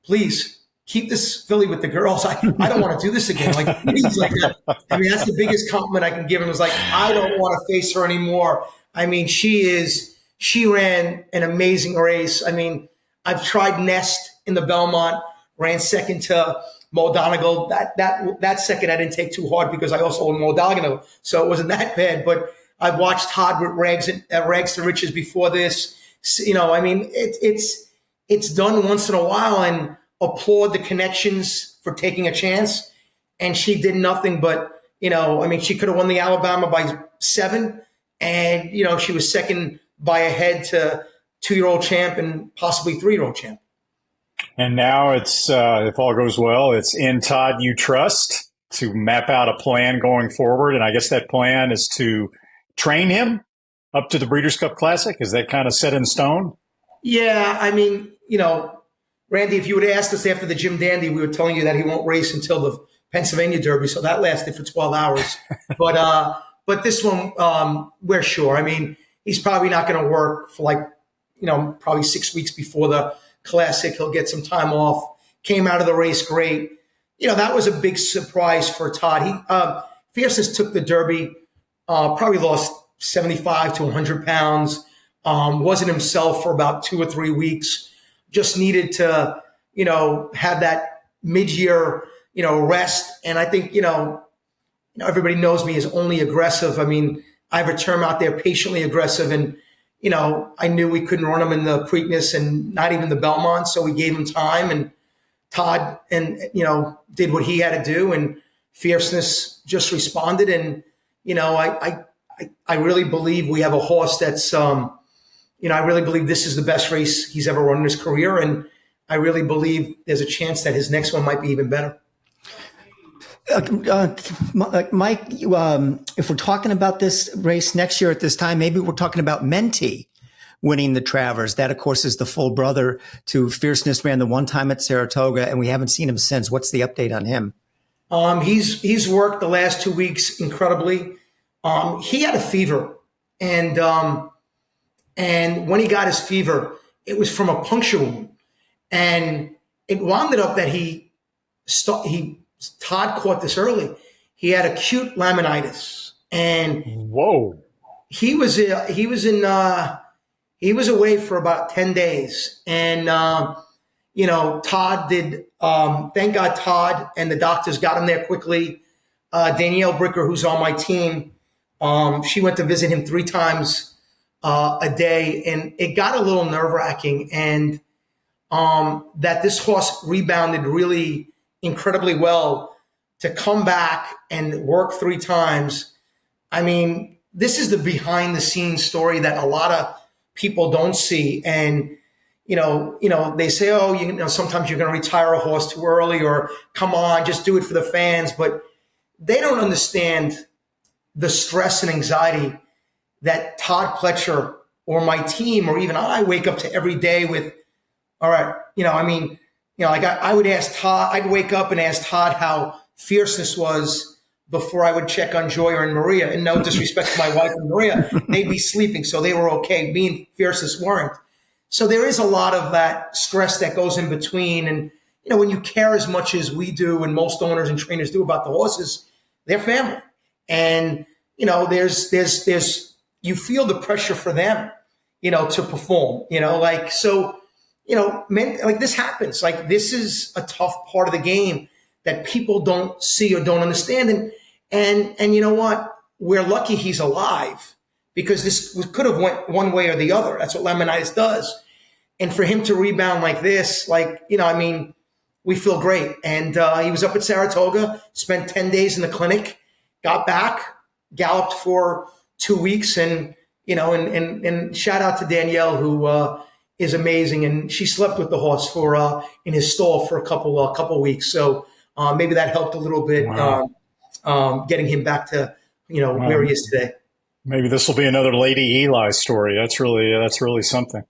O: please keep this filly with the girls. I don't want to do this again. Like, please, like that. I mean, that's the biggest compliment I can give him, is like, I don't want to face her anymore. I mean, she ran an amazing race. I mean, I've tried Nest in the Belmont, ran second to Mo Donegal. That second I didn't take too hard because I also own Mo Donegal, so it wasn't that bad. But I've watched Todd with Rags to Riches before this. I mean, it's done once in a while, and applaud the connections for taking a chance. And she did nothing but, she could have won the Alabama by 7, and she was second by a head to 2-year-old champ and possibly 3-year-old champ.
C: And now it's, if all goes well, it's in Todd you trust to map out a plan going forward. And I guess that plan is to train him up to the Breeders' Cup Classic. Is that kind of set in stone? Yeah.
O: I mean, Randy, if you would have asked us after the Jim Dandy, we were telling you that he won't race until the Pennsylvania Derby. So that lasted for 12 hours. But this one, we're sure. I mean, he's probably not going to work for probably 6 weeks before the Classic. He'll get some time off. Came out of the race great. That was a big surprise for Todd. Fierceness took the Derby, probably lost 75 to 100 pounds. Wasn't himself for about 2 or 3 weeks. Just needed to, have that mid-year, rest. And I think, everybody knows me as only aggressive. I mean, I have a term out there, patiently aggressive, and I knew we couldn't run him in the Preakness and not even the Belmont, so we gave him time. And Todd did what he had to do, and Fierceness just responded. And I really believe we have a horse that's I really believe this is the best race he's ever run in his career, and I really believe there's a chance that his next one might be even better.
B: Mike, if we're talking about this race next year at this time, maybe we're talking about Menti winning the Travers. That, of course, is the full brother to Fierceness, ran the one time at Saratoga, and we haven't seen him since. What's the update on him?
O: He's worked the last 2 weeks incredibly. He had a fever, and when he got his fever, it was from a puncture wound, and it wound up that Todd caught this early. He had acute laminitis, and he was away for about 10 days. And Todd did. Thank God, Todd and the doctors got him there quickly. Danielle Bricker, who's on my team, she went to visit him 3 times a day, and it got a little nerve-wracking. And that this horse rebounded really incredibly well to come back and work 3 times. I mean, this is the behind the scenes story that a lot of people don't see. And, they say, oh, sometimes you're going to retire a horse too early, or come on, just do it for the fans. But they don't understand the stress and anxiety that Todd Pletcher or my team, or even I, wake up to every day with. All right, I would ask Todd, I'd wake up and ask Todd how Fierceness was before I would check on Joya and Maria. And no disrespect to my wife and Maria, they'd be sleeping, so they were okay. Me and Fierceness weren't. So there is a lot of that stress that goes in between. And, when you care as much as we do, and most owners and trainers do about the horses, they're family. And, there's you feel the pressure for them, to perform, this happens. Like, this is a tough part of the game that people don't see or don't understand. And you know what? We're lucky he's alive, because this could have went one way or the other. That's what laminitis does. And for him to rebound like this, we feel great. And he was up at Saratoga, spent 10 days in the clinic, got back, galloped for 2 weeks, and shout out to Danielle, who is amazing, and she slept with the horse in his stall for a couple weeks. So maybe that helped a little bit. Wow. Getting him back to where he is today.
C: Maybe this will be another Lady Eli story. That's really something.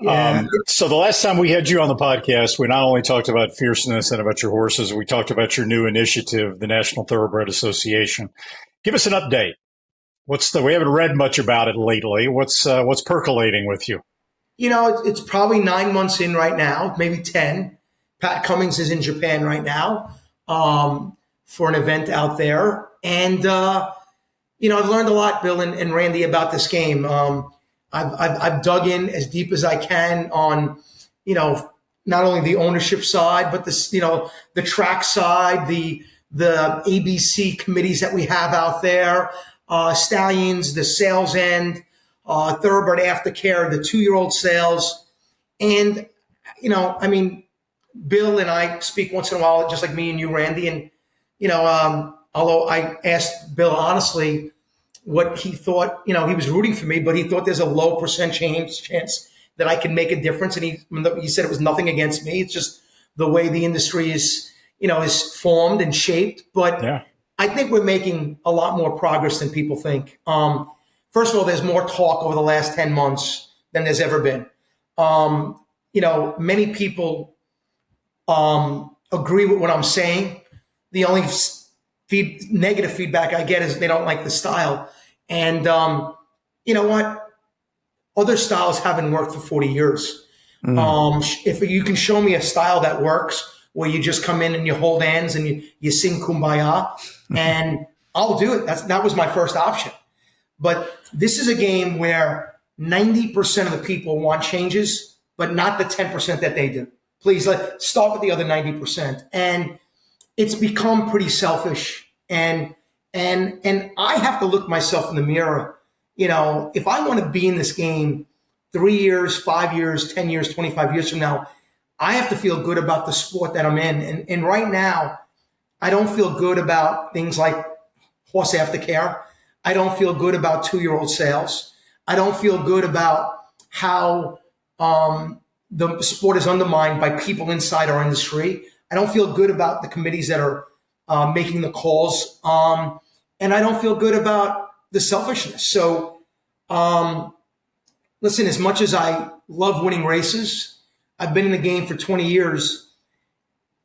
O: Yeah.
C: So the last time we had you on the podcast, we not only talked about Fierceness and about your horses, we talked about your new initiative, the National Thoroughbred Association. Give us an update. We haven't read much about it lately. What's percolating with you?
O: It's probably 9 months in right now, maybe 10. Pat Cummings is in Japan right now for an event out there. And, I've learned a lot, Bill and Randy, about this game. I've dug in as deep as I can on, not only the ownership side, but the track side, the ABC committees that we have out there, stallions, the sales end, thoroughbred aftercare, the 2-year-old sales. And, Bill and I speak once in a while, just like me and you, Randy. And, although I asked Bill honestly what he thought, he was rooting for me, but he thought there's a low % chance that I can make a difference. And he said it was nothing against me. It's just the way the industry is formed and shaped. But yeah. I think we're making a lot more progress than people think. First of all, there's more talk over the last 10 months than there's ever been. Many people agree with what I'm saying. The only negative feedback I get is they don't like the style. And you know what? Other styles haven't worked for 40 years. If you can show me a style that works, where you just come in and you hold hands and you sing Kumbaya, and I'll do it. That was my first option. But this is a game where 90% of the people want changes, but not the 10% that they do. Please, let's start with the other 90%. And it's become pretty selfish. And I have to look myself in the mirror. If I want to be in this game 3 years, 5 years, 10 years, 25 years from now, I have to feel good about the sport that I'm in. And right now, I don't feel good about things like horse aftercare. I don't feel good about 2-year-old sales. I don't feel good about how the sport is undermined by people inside our industry. I don't feel good about the committees that are making the calls. And I don't feel good about the selfishness. So, listen, as much as I love winning races, I've been in the game for 20 years.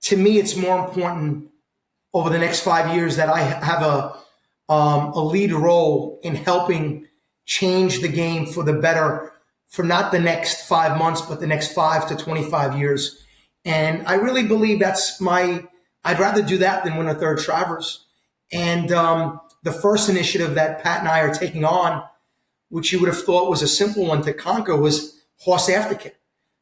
O: To me, it's more important over the next 5 years that I have a lead role in helping change the game for the better for not the next 5 months, but the next 5 to 25 years. And I really believe I'd rather do that than win a third Travers. And the first initiative that Pat and I are taking on, which you would have thought was a simple one to conquer, was horse aftercare.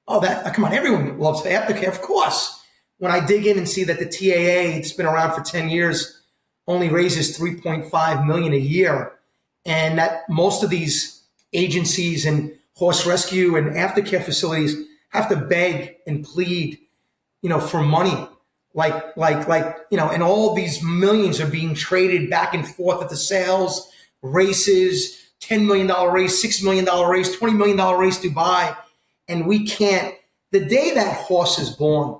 O: Come on, everyone loves aftercare, of course. When I dig in and see that the TAA, it's been around for 10 years, only raises $3.5 million a year, and that most of these agencies and horse rescue and aftercare facilities have to beg and plead, for money. And all these millions are being traded back and forth at the sales, races, $10 million race, $6 million race, $20 million race Dubai. And we can't, the day that horse is born,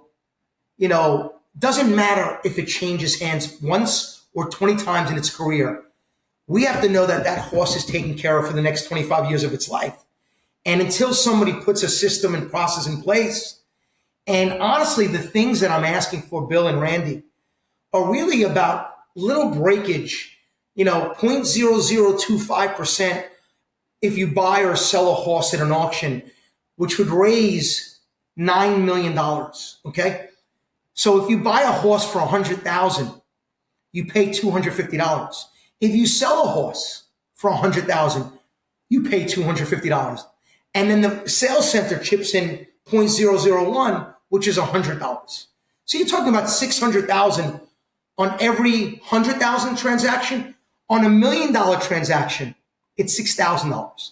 O: doesn't matter if it changes hands once or 20 times in its career. We have to know that that horse is taken care of for the next 25 years of its life. And until somebody puts a system and process in place, and honestly, the things that I'm asking for, Bill and Randy, are really about little breakage, 0.0025% if you buy or sell a horse at an auction, which would raise $9 million, okay? So if you buy a horse for $100,000, you pay $250. If you sell a horse for $100,000, you pay $250. And then the sales center chips in 0.001, which is $100. So you're talking about $600,000 on every $100,000 transaction. On $1 million transaction, it's $6,000.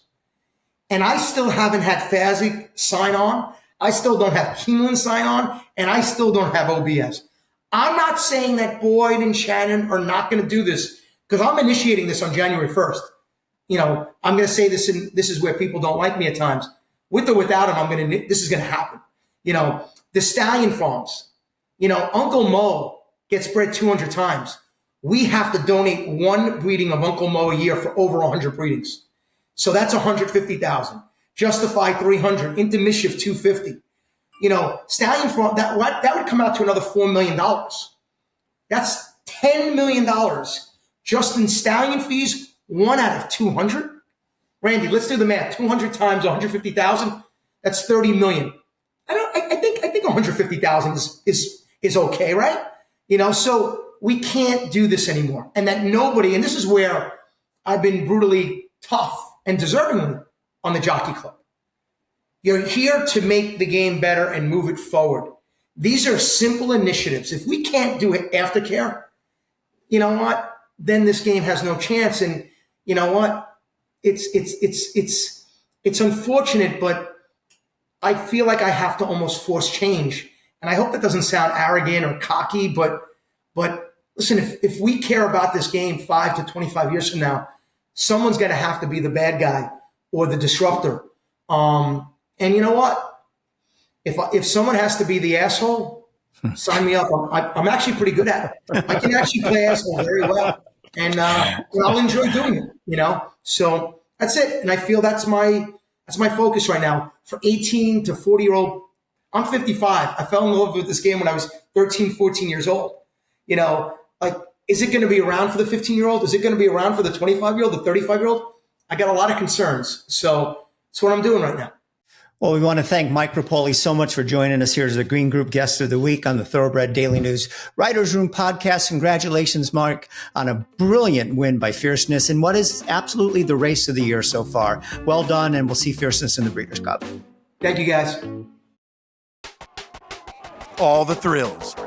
O: And I still haven't had Fazig sign on. I still don't have Keeneland sign on, and I still don't have OBS. I'm not saying that Boyd and Shannon are not going to do this, because I'm initiating this on January 1st. I'm going to say this, and this is where people don't like me at times. With or without him, this is going to happen. The stallion farms, Uncle Mo gets bred 200 times. We have to donate one breeding of Uncle Mo a year for over 100 breedings. So that's 150,000. Justify 300, into mischief 250. Stallion farm, that would come out to another $4 million. That's $10 million just in stallion fees, 1 out of 200. Randy, let's do the math. 200 times 150,000, that's 30 million. I think 150,000 is okay, right? So we can't do this anymore. And that nobody, and this is where I've been brutally tough and deservingly on the Jockey Club. You're here to make the game better and move it forward. These are simple initiatives. If we can't do it aftercare, you know what? Then this game has no chance. And you know what? It's unfortunate, but I feel like I have to almost force change. And I hope that doesn't sound arrogant or cocky, but listen, if we care about this game 5 to 25 years from now, someone's going to have to be the bad guy or the disruptor. And you know what? If someone has to be the asshole, sign me up. I'm actually pretty good at it. I can actually play asshole very well. And I'll enjoy doing it, So that's it. And I feel that's my focus right now. For 18 to 40-year-old, I'm 55. I fell in love with this game when I was 13, 14 years old. Is it going to be around for the 15-year-old? Is it going to be around for the 25-year-old, the 35-year-old? I got a lot of concerns. So that's what I'm doing right now.
B: Well, we want to thank Mike Repole so much for joining us here as the Green Group Guest of the Week on the Thoroughbred Daily News Writers Room podcast. Congratulations, Mark, on a brilliant win by Fierceness in what is absolutely the race of the year so far. Well done, and we'll see Fierceness in the Breeders' Cup.
O: Thank you, guys.
N: All the thrills.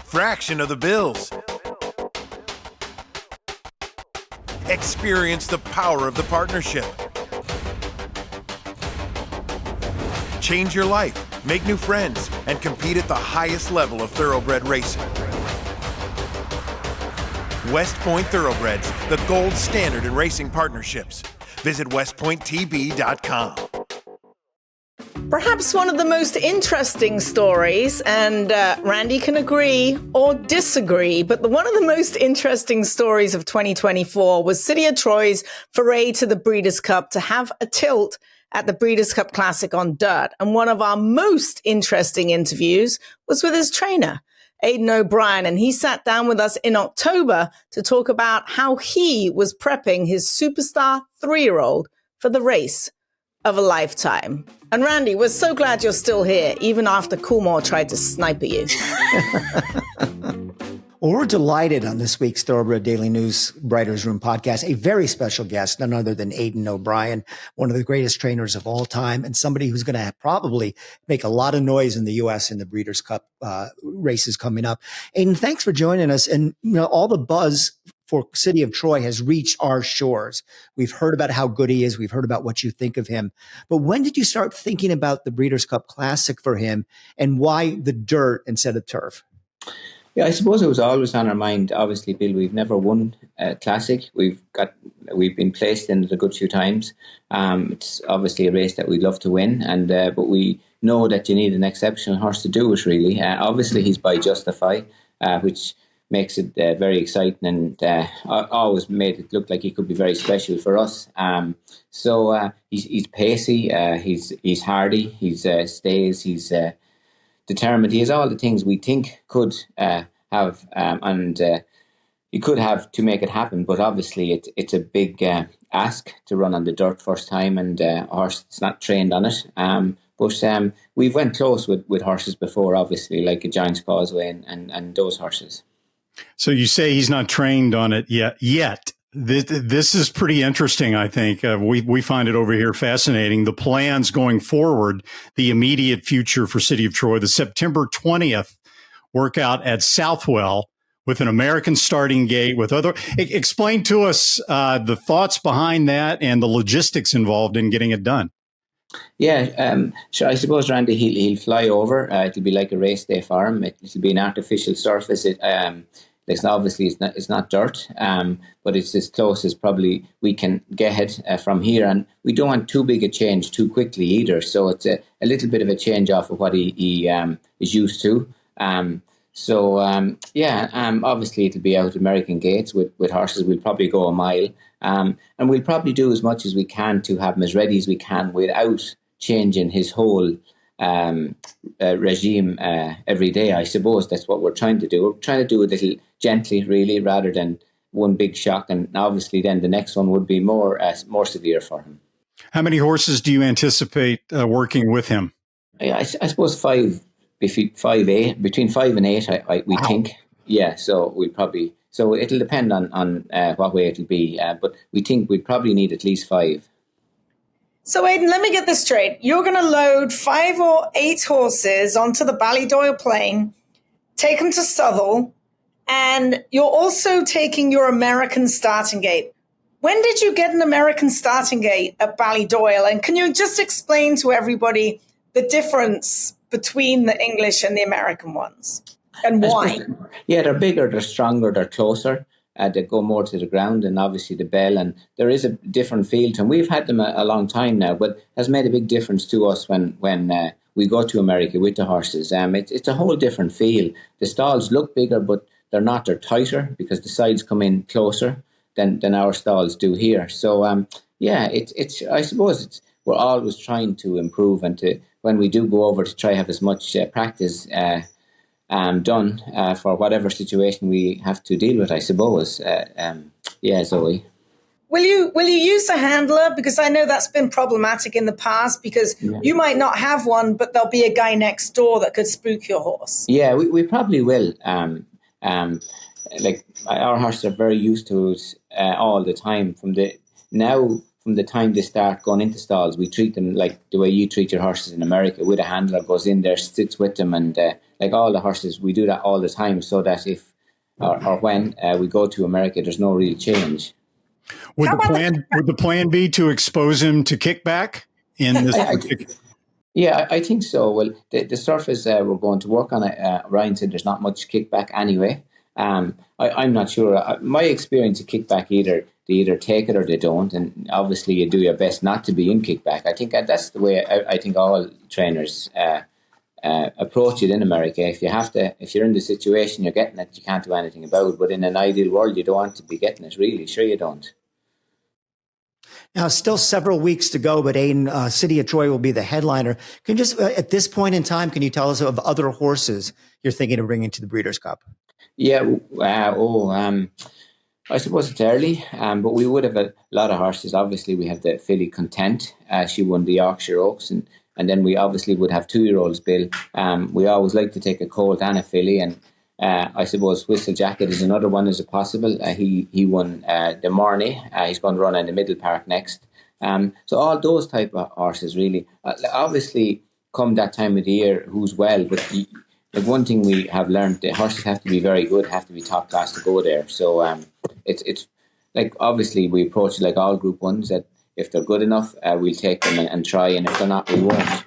N: Fraction of the bills. Experience the power of the partnership. Change your life, make new friends, and compete at the highest level of thoroughbred racing. West Point Thoroughbreds, the gold standard in racing partnerships. Visit westpointtb.com.
D: Perhaps one of the most interesting stories, and Randy can agree or disagree, but one of the most interesting stories of 2024 was Cydia Troy's foray to the Breeders' Cup to have a tilt at the Breeders' Cup Classic on dirt. And one of our most interesting interviews was with his trainer, Aidan O'Brien, and he sat down with us in October to talk about how he was prepping his superstar 3-year-old for the race of a lifetime. And Randy, we're so glad you're still here, even after Coolmore tried to sniper you.
B: Well, we're delighted on this week's Thoroughbred Daily News Writers Room podcast, a very special guest, none other than Aidan O'Brien, one of the greatest trainers of all time, and somebody who's going to probably make a lot of noise in the U.S. in the Breeders' Cup races coming up. Aidan, thanks for joining us. And all the buzz for City of Troy has reached our shores. We've heard about how good he is. We've heard about what you think of him. But when did you start thinking about the Breeders' Cup Classic for him, and why the dirt instead of turf?
P: Yeah, I suppose it was always on our mind. Obviously, Bill, we've never won a Classic. We've been placed in it a good few times. It's obviously a race that we'd love to win, and but we know that you need an exceptional horse to do it, really. Obviously, he's by Justify, which makes it very exciting, and always made it look like he could be very special for us. So he's pacey, he's hardy, he's stays, he's determined. He has all the things we think could have, and he could have to make it happen. But obviously, it's a big ask to run on the dirt first time, and a horse that's not trained on it. But we've went close with horses before, obviously, like a Giant's Causeway and those horses.
C: So you say he's not trained on it yet. This is pretty interesting, I think. We find it over here fascinating. The plans going forward, the immediate future for City of Troy, the September 20th workout at Southwell with an American starting gate with other. Explain to us the thoughts behind that and the logistics involved in getting it done.
P: Yeah, sure. I suppose, Randy, he'll fly over. It'll be like a race day for him. It'll be an artificial surface. It's not dirt, but it's as close as probably we can get it from here. And we don't want too big a change too quickly either. So it's a little bit of a change off of what he is used to. Obviously it'll be out American gates with horses. We'll probably go a mile. And we'll probably do as much as we can to have him as ready as we can without changing his whole regime every day. I suppose that's what we're trying to do. We're trying to do it a little gently, really, rather than one big shock. And obviously then the next one would be more severe for him.
C: How many horses do you anticipate working with him?
P: I suppose between 5 and 8, we think. Yeah, so we'll probably... So it'll depend on what way it'll be, but we think we'd probably need at least 5.
D: So, Aidan, let me get this straight. You're going to load 5 or 8 horses onto the Ballydoyle Plain, take them to Southwell, and you're also taking your American starting gate. When did you get an American starting gate at Ballydoyle? And can you just explain to everybody the difference between the English and the American ones? And why?
P: Yeah, they're bigger, they're stronger, they're closer. They go more to the ground, and obviously the bell, and there is a different feel to them. We've had them a long time now, but has made a big difference to us when we go to America with the horses. It's a whole different feel. The stalls look bigger, but they're not. They're tighter because the sides come in closer than our stalls do here. So I suppose we're always trying to improve, and when we do go over to try have as much practice done for whatever situation we have to deal with, I suppose. Zoe.
D: Will you use a handler? Because I know that's been problematic in the past, because you might not have one, but there'll be a guy next door that could spook your horse.
P: Yeah, we probably will. Like our horses are very used to it all the time. From the time they start going into stalls, we treat them like the way you treat your horses in America, with a handler, goes in there, sits with them, and like all the horses, we do that all the time, so that if or when we go to America, there's no real change.
C: Would the plan be to expose him to kickback in this?
P: I think so. Well, the surface we're going to work on it. Ryan said there's not much kickback anyway. I'm not sure. My experience of kickback, they either take it or they don't, and obviously you do your best not to be in kickback. I think that's the way I think all trainers approach it in America. If you're in the situation, you're getting it, you can't do anything about it. But in an ideal world, you don't want to be getting it, really. Sure you don't.
B: Now, still several weeks to go, but Aidan, City of Troy will be the headliner. Can you just, at this point in time, can you tell us of other horses you're thinking of bringing to the Breeders' Cup?
P: Yeah, I suppose it's early, but we would have a lot of horses. Obviously, we have the filly Content. She won the Yorkshire Oaks, and then we obviously would have 2-year-olds, Bill. We always like to take a colt and a filly, and I suppose Whistle Jacket is another one as a possible. He won the Morney. He's going to run in the Middle Park next. So all those type of horses, really. Obviously, come that time of the year, who's well, but like one thing we have learned, the horses have to be very good, have to be top class to go there. So it's like, obviously we approach it like all Group 1s, that if they're good enough, we'll take them and try, and if they're not, we won't.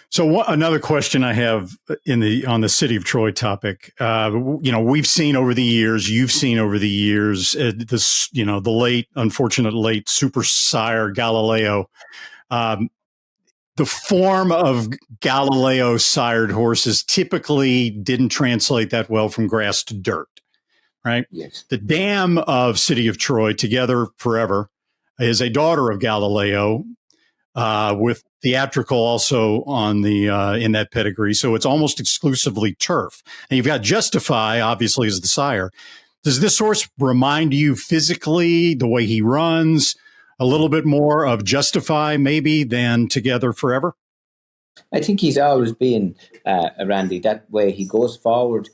C: So another question I have on the City of Troy topic, we've seen over the years, you've seen over the years, the unfortunate late super sire Galileo. The form of Galileo sired horses typically didn't translate that well from grass to dirt, right?
P: Yes.
C: The dam of City of Troy, Together Forever, is a daughter of Galileo, with theatrical also on the in that pedigree. So it's almost exclusively turf. And you've got Justify, obviously, as the sire. Does this horse remind you physically, the way he runs, a little bit more of Justify maybe than Together Forever?
P: I think he's always been, Randy, that way. He goes forward.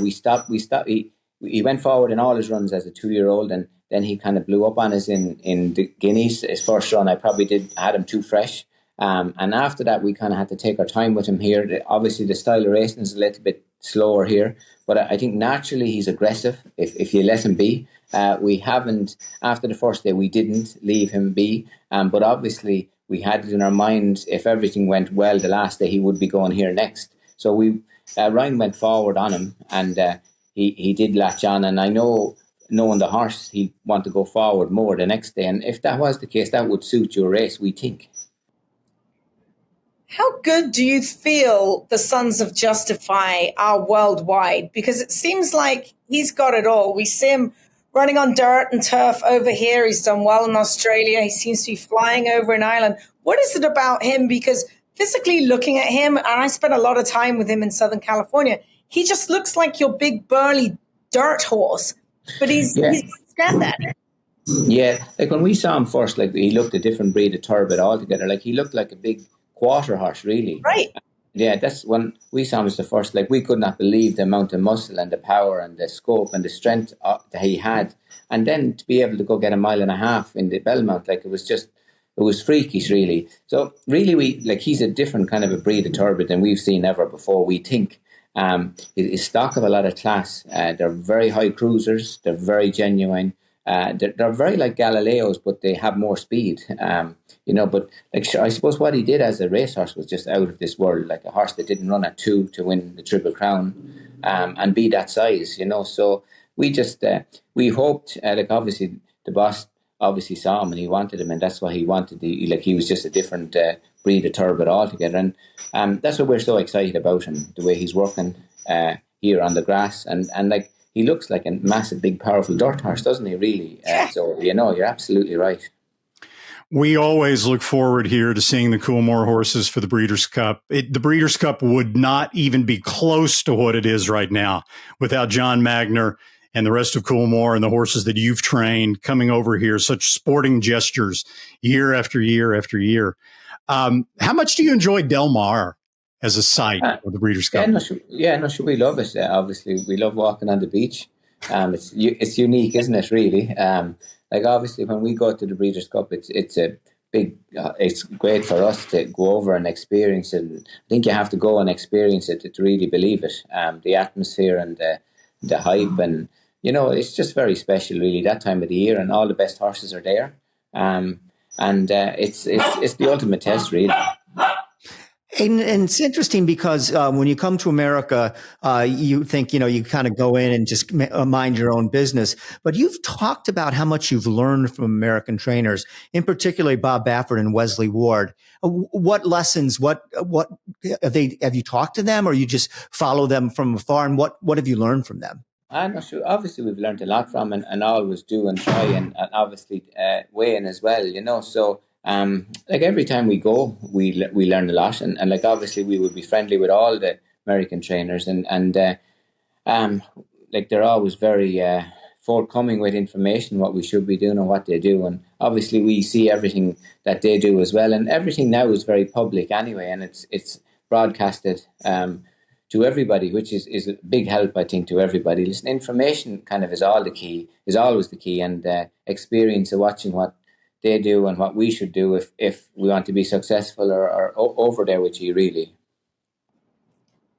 P: We stop. He went forward in all his runs as a 2-year-old, and then he kind of blew up on us in the Guineas. His first run, I probably had him too fresh. And after that, we kind of had to take our time with him here. Obviously, the style of racing is a little bit slower here, but I think naturally he's aggressive if you let him be. We haven't, after the first day, we didn't leave him be. But obviously, we had it in our minds, if everything went well the last day, he would be going here next. So Ryan went forward on him, and he did latch on. And I know, knowing the horse, he'd want to go forward more the next day. And if that was the case, that would suit your race, we think.
D: How good do you feel the Sons of Justify are worldwide? Because it seems like he's got it all. We see him running on dirt and turf over here. He's done well in Australia. He seems to be flying over in Ireland. What is it about him? Because physically looking at him, and I spent a lot of time with him in Southern California, he just looks like your big burly dirt horse. But he's scared that.
P: Yeah, like when we saw him first, like he looked a different breed of Thoroughbred altogether. Like he looked like a big quarter horse, really.
D: Right.
P: Yeah, that's when we saw him as the first. Like, we could not believe the amount of muscle and the power and the scope and the strength that he had. And then to be able to go get 1.5 miles in the Belmont, like it was freakish, really. So really, he's a different kind of a breed of Thoroughbred than we've seen ever before, we think. He's stock of a lot of class. They're very high cruisers. They're very genuine. They're very like Galileos, but they have more speed. But I suppose what he did as a racehorse was just out of this world, like a horse that didn't run at 2 to win the Triple Crown, and be that size, So we just, we hoped, obviously the boss obviously saw him and he wanted him, and that's why he wanted he was just a different breed of Thoroughbred altogether. And that's what we're so excited about him, the way he's working here on the grass. And he looks like a massive, big, powerful dirt horse, doesn't he, really? So, you're absolutely right.
C: We always look forward here to seeing the Coolmore horses for the Breeders' Cup. The Breeders' Cup would not even be close to what it is right now without John Magner and the rest of Coolmore and the horses that you've trained coming over here, such sporting gestures year after year after year. How much do you enjoy Del Mar as a site for the Breeders' Cup?
P: We love it. Obviously, we love walking on the beach. It's unique, isn't it, really? Obviously, when we go to the Breeders' Cup, it's a big. It's great for us to go over and experience it. I think you have to go and experience it to really believe it. The atmosphere and the hype, and it's just very special, really, that time of the year, and all the best horses are there. It's the ultimate test, really.
B: And it's interesting because when you come to America, you think, you kind of go in and just mind your own business. But you've talked about how much you've learned from American trainers, in particular Bob Baffert and Wesley Ward. What lessons, what have you talked to them, or you just follow them from afar? And what have you learned from them?
P: I'm not sure. Obviously, we've learned a lot from and always do and try and obviously weigh in as well, So every time we go, we learn a lot, and obviously we would be friendly with all the American trainers, and they're always very forthcoming with information, what we should be doing and what they do, and obviously we see everything that they do as well, and everything now is very public anyway, and it's broadcasted to everybody, which is a big help, I think, to everybody. Listen, information kind of is always the key, and experience of watching what they do and what we should do if we want to be successful or over there with you, really.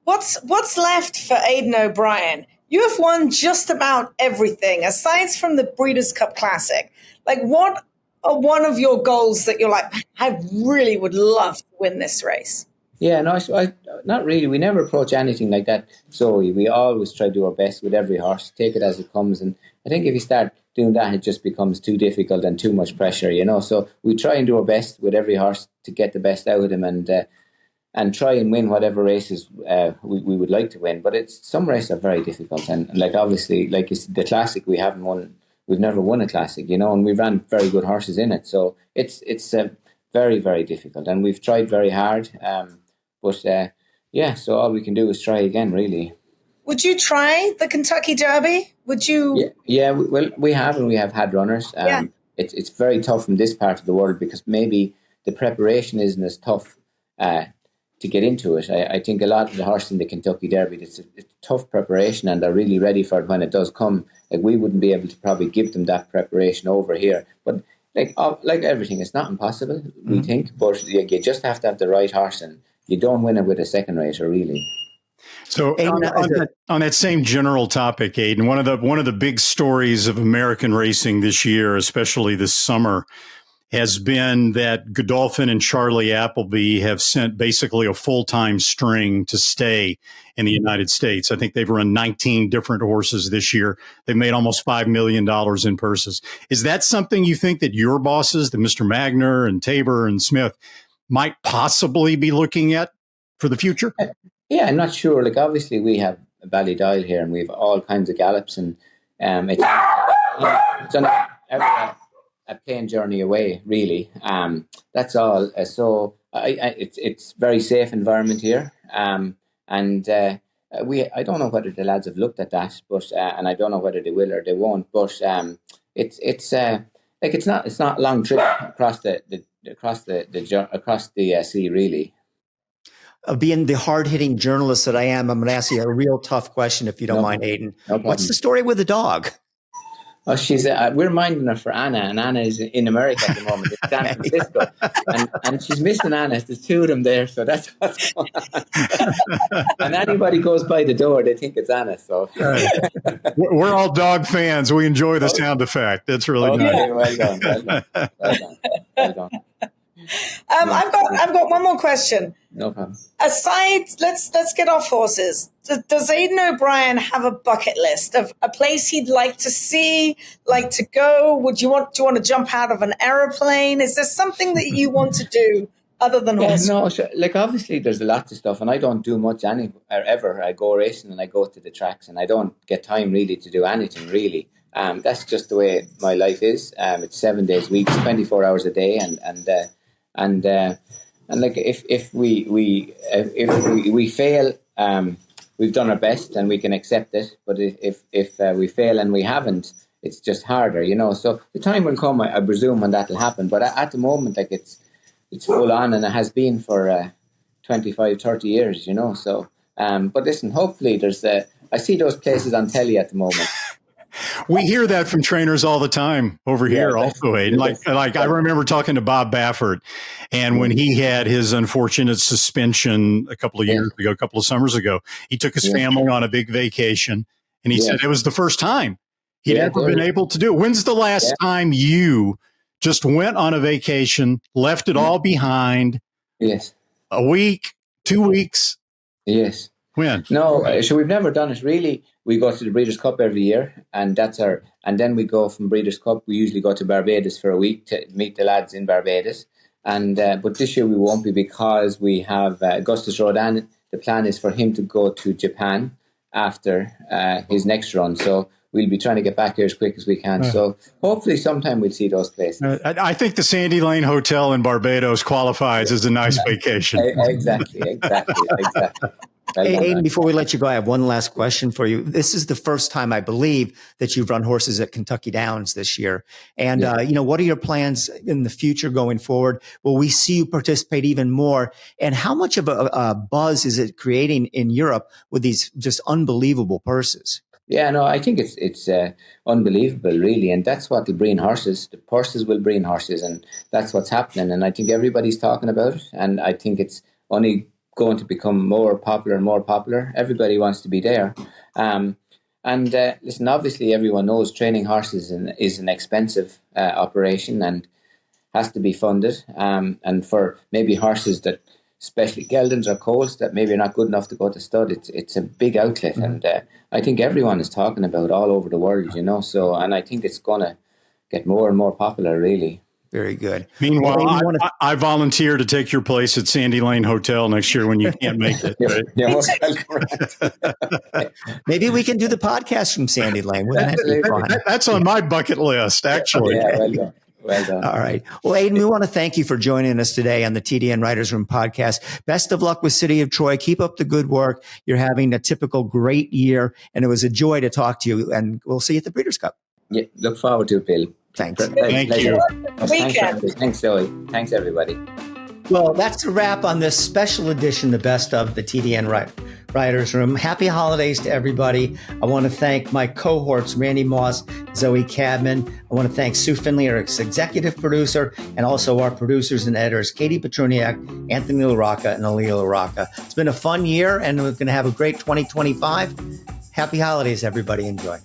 D: What's left for Aidan O'Brien? You have won just about everything, aside from the Breeders' Cup Classic. Like, what are one of your goals that you're like, I really would love to win this race?
P: Yeah, no, not really. We never approach anything like that. So we always try to do our best with every horse, take it as it comes. And I think if you start doing that, it just becomes too difficult and too much pressure, you know. So we try and do our best with every horse to get the best out of them and try and win whatever races we would like to win. But some races are very difficult. And like, obviously, like the Classic, we've never won a Classic, you know, and we've ran very good horses in it. So it's very, very difficult. And we've tried very hard. So all we can do is try again, really.
D: Would you try the Kentucky Derby? Would you?
P: Yeah. Well, we have had runners. It's very tough in this part of the world because maybe the preparation isn't as tough to get into it. I think a lot of the horses in the Kentucky Derby, it's a tough preparation and they're really ready for it when it does come. Like, we wouldn't be able to probably give them that preparation over here. But like everything, it's not impossible, we think. But you just have to have the right horse, and you don't win it with a second racer, really.
C: So on that same general topic, Aidan, one of the big stories of American racing this year, especially this summer, has been that Godolphin and Charlie Appleby have sent basically a full-time string to stay in the United States. I think they've run 19 different horses this year. They've made almost $5 million in purses. Is that something you think that your bosses, the Mr. Magner and Tabor and Smith, might possibly be looking at for the future?
P: Yeah, I'm not sure. Like, obviously we have Ballydoyle here and we have all kinds of gallops, and it's on a plane journey away, really. That's all. So it's very safe environment here. I don't know whether the lads have looked at that, but and I don't know whether they will or they won't. But it's not a long trip across the sea, really.
B: Being the hard-hitting journalist that I am, I'm going to ask you a real tough question, if you don't mind, Aidan.
P: No problem.
B: What's the story with the dog?
P: Oh, we're minding her for Anna, and Anna is in America at the moment, in San Francisco, and she's missing Anna. There's two of them there, so that's what's going on. And anybody goes by the door, they think it's Anna. So
C: we're all dog fans. We enjoy the sound effect. That's really nice.
P: Well done.
D: I've got one more question.
P: No problem.
D: Aside, let's get off horses. Does Aidan O'Brien have a bucket list of a place he'd like to see, like to go? Do you want to jump out of an aeroplane? Is there something that you want to do other than horses?
P: No, like, obviously there's a lot of stuff, and I don't do much ever. I go racing and I go to the tracks, and I don't get time really to do anything really. That's just the way my life is. It's 7 days a week, 24 hours a day, and like, if we fail, we've done our best and we can accept it. But if we fail and we haven't, it's just harder, you know. So the time will come, I presume, when that'll happen. But at the moment, like, it's full on, and it has been for 25, 30 years, you know. So, but listen, hopefully I see those places on telly at the moment.
C: We hear that from trainers all the time over here, also, Aidan. Like I remember talking to Bob Baffert, and when he had his unfortunate suspension a couple of summers ago, he took his family on a big vacation, and he said it was the first time he'd ever been able to do it. When's the last time you just went on a vacation, left it all behind?
P: Yes.
C: A week, 2 weeks?
P: Yes.
C: When?
P: No, so we've never done it really. We go to the Breeders' Cup every year, and then we go from Breeders' Cup. We usually go to Barbados for a week to meet the lads in Barbados. And but this year we won't be, because we have Augustus Rodin. The plan is for him to go to Japan after his next run. So we'll be trying to get back here as quick as we can. So hopefully sometime we'll see those places.
C: I think the Sandy Lane Hotel in Barbados qualifies as a nice vacation.
P: Exactly.
B: Hey, Aidan, before we let you go, I have one last question for you. This is the first time, I believe, that you've run horses at Kentucky Downs this year. And, what are your plans in the future going forward? Will we see you participate even more? And how much of a buzz is it creating in Europe with these just unbelievable purses?
P: Yeah, no, I think it's unbelievable, really. And that's what will bring horses. The purses will bring horses, and that's what's happening. And I think everybody's talking about it. And I think it's only going to become more popular and more popular. Everybody wants to be there. Listen, obviously everyone knows training horses is an expensive operation and has to be funded. And for maybe horses that, especially geldings or colts, that maybe are not good enough to go to stud, it's a big outlet. Mm-hmm. And I think everyone is talking about it all over the world, you know. So, and I think it's going to get more and more popular, really.
B: Very good.
C: Meanwhile, I volunteer to take your place at Sandy Lane Hotel next year when you can't make it.
B: Right? Maybe we can do the podcast from Sandy Lane.
C: That's on my bucket list, actually.
P: Yeah, well done. Well done.
B: All right. Well, Aidan, we want to thank you for joining us today on the TDN Writers Room podcast. Best of luck with City of Troy. Keep up the good work. You're having a typical great year, and it was a joy to talk to you. And we'll see you at the Breeders' Cup.
P: Yeah, look forward to it, Bill.
B: Thanks.
C: Thank you.
P: Thanks, Zoe. Thanks, everybody.
B: Well, that's a wrap on this special edition, the best of the TDN Writers Room. Happy holidays to everybody. I want to thank my cohorts, Randy Moss, Zoe Cadman. I want to thank Sue Finley, our executive producer, and also our producers and editors, Katie Petroniak, Anthony LaRocca, and Aaliyah LaRocca. It's been a fun year, and we're going to have a great 2025. Happy holidays, everybody. Enjoy.